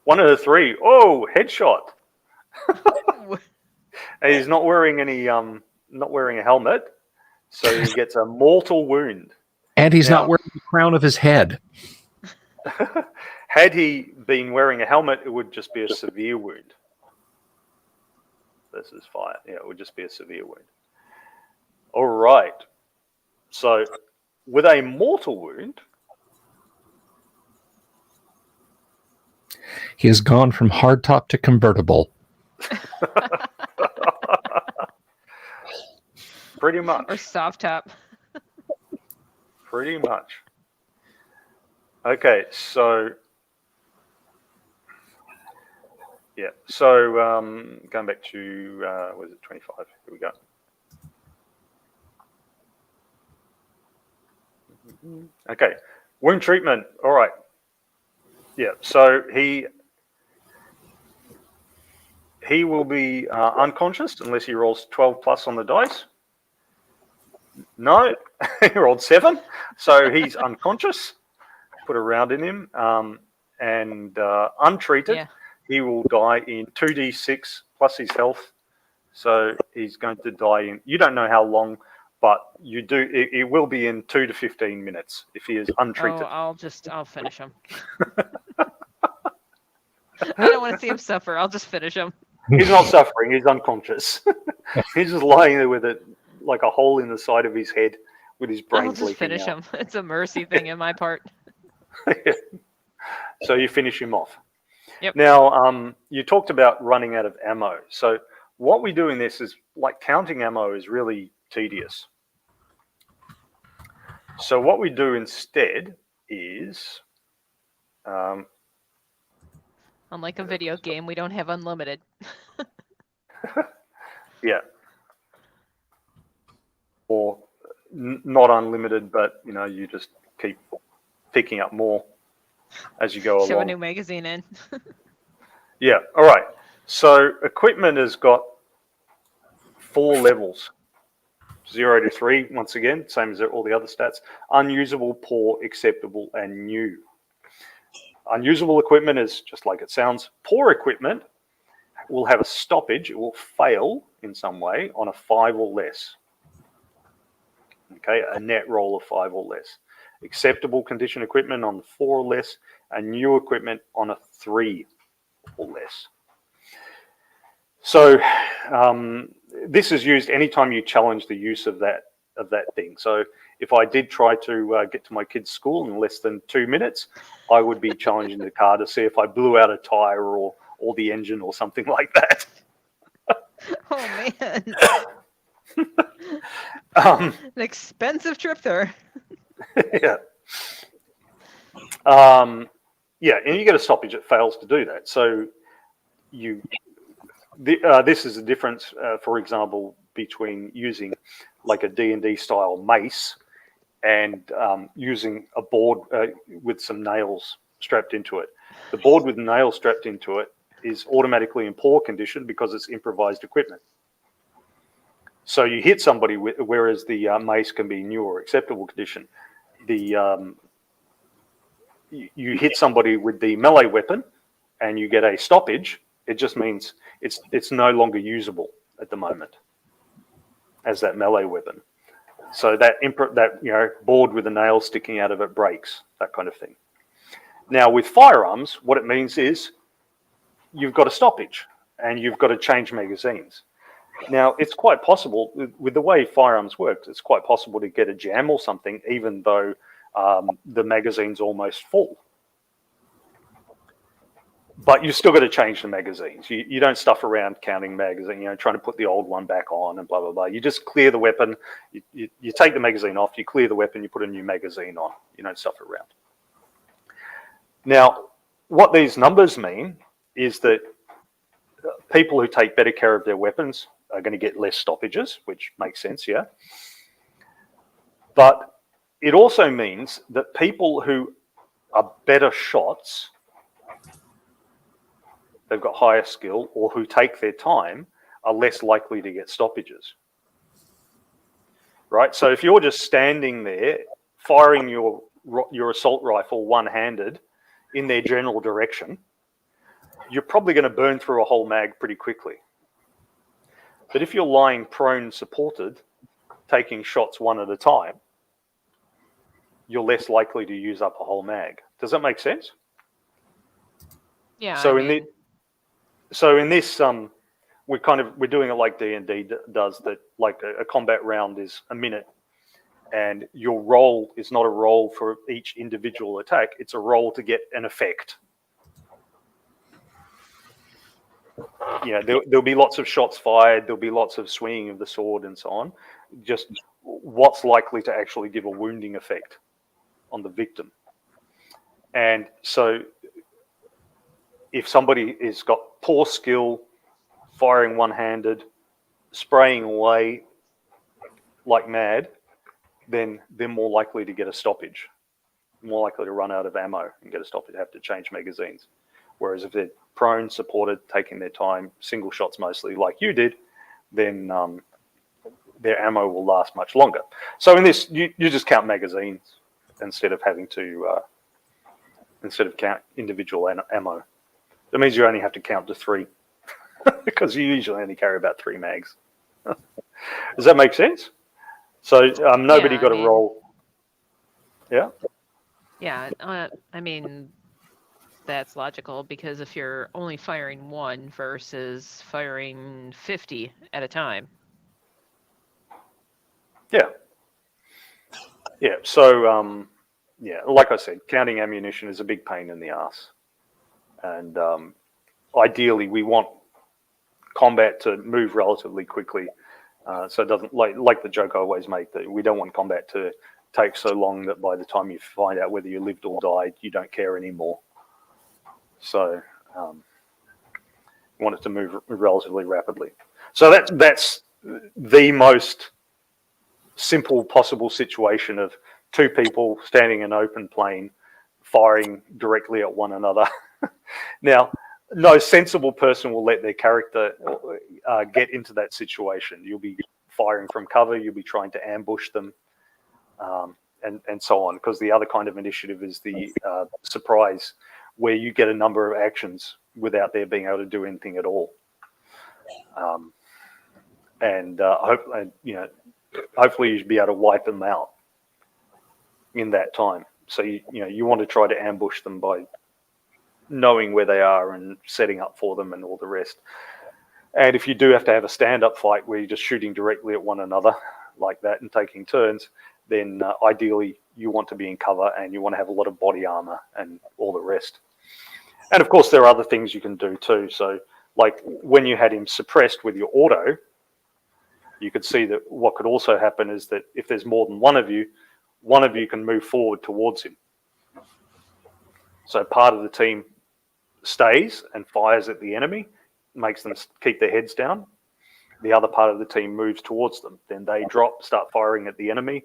1 and a 3. Oh, headshot. And he's not wearing a helmet, so he gets a mortal wound. And he's not wearing the crown of his head. Had he been wearing a helmet, it would just be a severe wound. This is fire. Yeah, it would just be a severe wound. All right. So with a mortal wound, He has gone from hardtop to convertible. pretty much. Or soft top. Pretty much. Okay, so yeah, so going back to was it 25? Here we go. Okay, wound treatment. All right. Yeah, so he will be unconscious unless he rolls 12 plus on the dice. No, he rolled 7, so he's unconscious. Put a round in him, and untreated, Yeah. he will die in 2d6 plus his health. So he's going to die in. You don't know how long, but you do. It will be in 2 to 15 minutes if he is untreated. Oh, I'll finish him. I don't want to see him suffer. I'll just finish him. He's not suffering. He's unconscious. He's just lying there with it like a hole in the side of his head with his brain I'll just finish him. It's a mercy thing in my part. Yeah. So you finish him off. Yep. Now, you talked about running out of ammo. So what we do in this is like counting ammo is really tedious. So what we do instead is, Unlike a video game, we don't have unlimited. yeah, or not unlimited, but you just keep picking up more as you go along. Show a new magazine in. Yeah. All right. So equipment has got 4 levels. 0 to 3, once again, same as all the other stats. Unusable, poor, acceptable, and new. Unusable equipment is just like it sounds. Poor equipment will have a stoppage. It will fail in some way on a 5 or less. Okay, a net roll of 5 or less. Acceptable condition equipment on 4 or less, and new equipment on a 3 or less. So this is used anytime you challenge the use of that thing. So if I did try to get to my kid's school in less than 2 minutes, I would be challenging the car to see if I blew out a tire or the engine or something like that. Oh man. An expensive trip there. Yeah. Yeah, and you get a stoppage. It fails to do that. So this is the difference, for example, between using like a D&D style mace and using a board with some nails strapped into it. The board with nails strapped into it is automatically in poor condition because it's improvised equipment. So you hit somebody with, whereas the mace can be new or acceptable condition. You hit somebody with the melee weapon and you get a stoppage. It just means it's no longer usable at the moment as that melee weapon. So that board with the nail sticking out of it breaks, that kind of thing. Now with firearms, what it means is you've got a stoppage and you've got to change magazines. Now it's quite possible with the way firearms work. It's quite possible to get a jam or something, even though the magazine's almost full. But you've still got to change the magazines. You don't stuff around counting magazine, trying to put the old one back on and blah, blah, blah. You just clear the weapon. You take the magazine off, you clear the weapon, you put a new magazine on. You don't stuff it around. Now, what these numbers mean is that people who take better care of their weapons are going to get less stoppages, which makes sense, yeah. But it also means that people who are better shots, they've got higher skill, or who take their time, are less likely to get stoppages. Right? So if you're just standing there, firing your assault rifle one-handed in their general direction, you're probably going to burn through a whole mag pretty quickly. But if you're lying prone supported, taking shots one at a time, you're less likely to use up a whole mag. Does that make sense? Yeah. So in this, we're doing it like D&D does, that like a combat round is a minute, and your roll is not a roll for each individual attack, it's a roll to get an effect. There'll be lots of shots fired, there'll be lots of swinging of the sword and so on. Just what's likely to actually give a wounding effect on the victim. And so if somebody has got poor skill, firing one-handed, spraying away like mad, then they're more likely to get a stoppage, more likely to run out of ammo and get a stoppage, have to change magazines. Whereas if they're prone, supported, taking their time, single shots mostly like you did, then their ammo will last much longer. So in this, you just count magazines instead of having to, count individual ammo. That means you only have to count to 3 because you usually only carry about 3 mags. Does that make sense? So nobody got a roll. Yeah? Yeah, I mean, that's logical, because if you're only firing 1 versus firing 50 at a time. Yeah. Yeah, so, like I said, counting ammunition is a big pain in the ass. And ideally, we want combat to move relatively quickly. So it doesn't, like the joke I always make, that we don't want combat to take so long that by the time you find out whether you lived or died, you don't care anymore. So we want it to move relatively rapidly. So that's the most simple possible situation of 2 people standing in an open plain, firing directly at one another. Now, no sensible person will let their character get into that situation. You'll be firing from cover, you'll be trying to ambush them, and so on, because the other kind of initiative is the surprise, where you get a number of actions without there being able to do anything at all. Hopefully you should be able to wipe them out in that time. So you want to try to ambush them by knowing where they are and setting up for them and all the rest. And if you do have to have a stand-up fight where you're just shooting directly at one another like that and taking turns, then ideally you want to be in cover and you want to have a lot of body armor and all the rest. And of course there are other things you can do too. So like when you had him suppressed with your auto, you could see that what could also happen is that if there's more than one of you can move forward towards him. So part of the team stays and fires at the enemy, makes them keep their heads down. The other part of the team moves towards them. Then they drop, start firing at the enemy,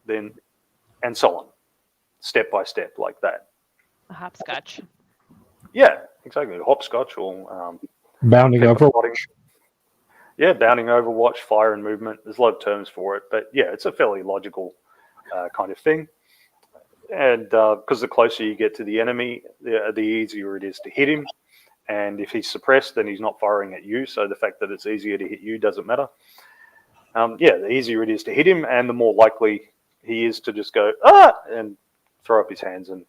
then, and so on, step by step like that. A hopscotch. Yeah, exactly. Hopscotch or Bounding Overwatch. Yeah, bounding Overwatch, fire and movement. There's a lot of terms for it, but yeah, it's a fairly logical kind of thing. And because the closer you get to the enemy, the easier it is to hit him. And if he's suppressed, then he's not firing at you. So the fact that it's easier to hit you doesn't matter. The easier it is to hit him, and the more likely he is to just go, and throw up his hands and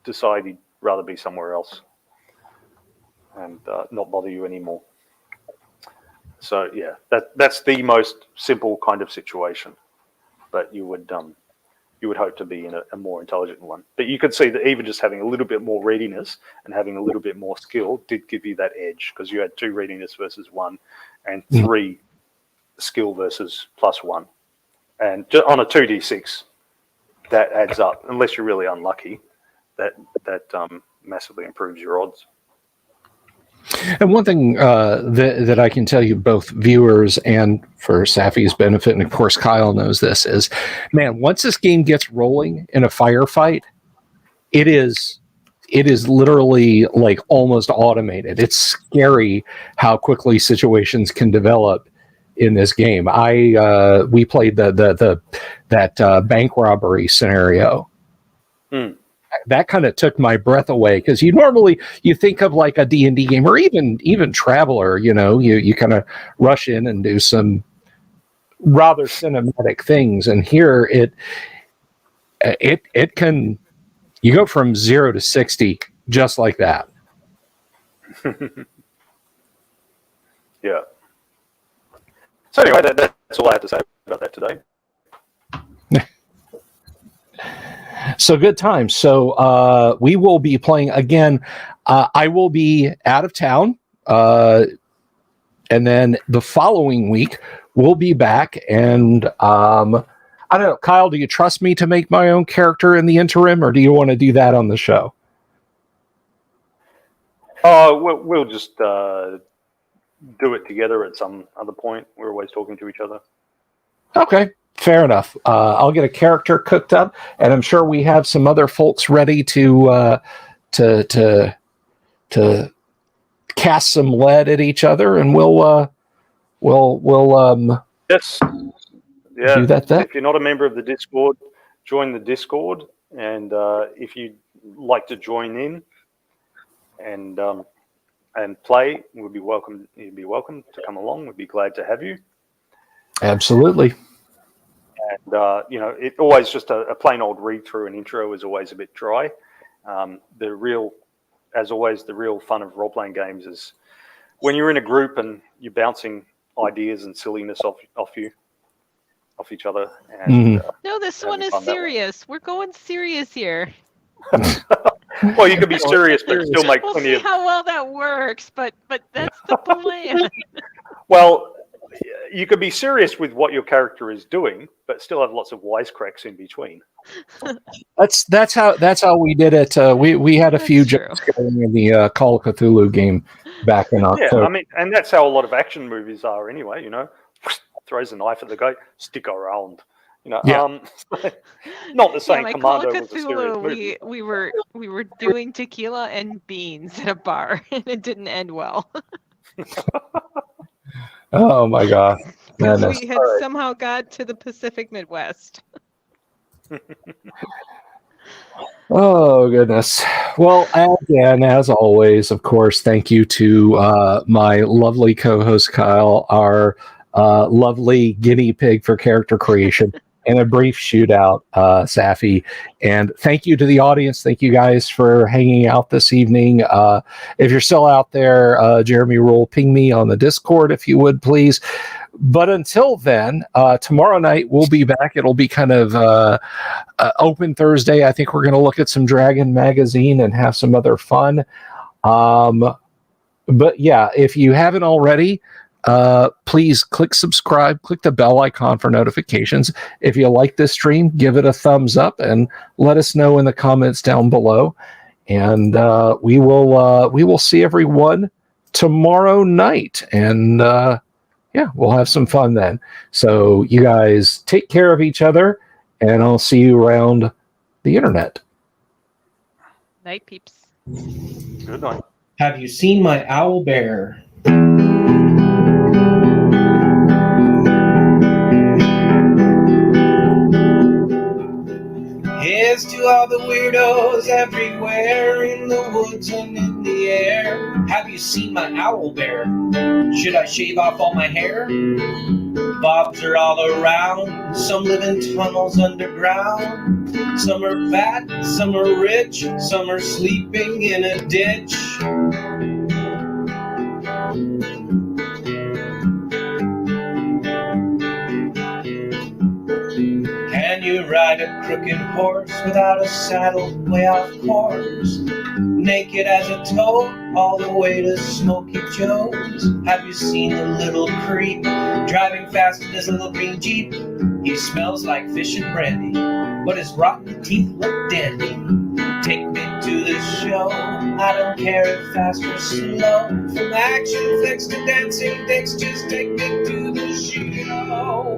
decide he'd rather be somewhere else and not bother you anymore. So yeah, that's the most simple kind of situation. But you would hope to be in a more intelligent one. But you could see that even just having a little bit more readiness and having a little bit more skill did give you that edge, because you had 2 readiness versus 1 and 3 skill versus +1. And on a 2d6, that adds up. Unless you're really unlucky, that massively improves your odds. And one thing that I can tell you, both viewers and for Safi's benefit, and of course Kyle knows this, is, man, once this game gets rolling in a firefight, it is literally like almost automated. It's scary how quickly situations can develop in this game. We played that bank robbery scenario. That kind of took my breath away, because you think of like a D&D game, or even Traveler, you kind of rush in and do some rather cinematic things, and here it can, you go from 0 to 60 just like that. Yeah. So anyway, that's all I have to say about that today. So good times. So we will be playing again. I will be out of town. And then the following week, we'll be back. And I don't know, Kyle, do you trust me to make my own character in the interim, or do you want to do that on the show? We'll just do it together at some other point. We're always talking to each other. Okay, fair enough. I'll get a character cooked up, and I'm sure we have some other folks ready to cast some lead at each other, and we'll Yes. Yeah. do that then. If you're not a member of the Discord, join the Discord, and if you'd like to join in and play, you'd be welcome to come along. We'd be glad to have you. Absolutely. And it always just a plain old read through and intro is always a bit dry. The real fun of role playing games is when you're in a group and you're bouncing ideas and silliness off each other. And, No, this one is serious. We're going serious here. Well, you could be serious, but still make We'll plenty see of. how well that works, but that's the plan. Well, you could be serious with what your character is doing, but still have lots of wisecracks in between. That's how we did it. We had a few True. jokes going in the Call of Cthulhu game back in October. Yeah, I mean, and that's how a lot of action movies are anyway. Throws a knife at the guy, stick around. Not the same. My Commando Call of was a serious Cthulhu, movie. we were doing tequila and beans at a bar, and it didn't end well. Oh my God. Because Madness. we had somehow got to the Pacific Midwest. Oh goodness. Well, again, as always, of course, thank you to my lovely co-host Kyle, our lovely guinea pig for character creation, and a brief shootout, Safi. And thank you to the audience. Thank you guys for hanging out this evening. If you're still out there, Jeremy Rule, ping me on the Discord if you would, please. But until then, tomorrow night we'll be back. It'll be kind of open Thursday. I think we're going to look at some Dragon Magazine and have some other fun. But yeah, if you haven't already, please click subscribe, click the bell icon for notifications. If you like this stream, give it a thumbs up and let us know in the comments down below. And we will see everyone tomorrow night. And yeah, we'll have some fun then. So you guys take care of each other, and I'll see you around the internet. Night, peeps. Good night. Have you seen my owl bear? Here's to all the weirdos everywhere in the woods and in the air. Have you seen my owl bear? Should I shave off all my hair? Bobs are all around. Some live in tunnels underground. Some are fat, some are rich, some are sleeping in a ditch. Can you ride a crooked horse without a saddle way off course? Naked as a toad, all the way to Smoky Joe's. Have you seen the little creep driving fast in his little green Jeep? He smells like fish and brandy, but his rotten teeth look dandy. Take me to the show, I don't care if fast or slow. From action flicks to dancing dicks, just take me to the show.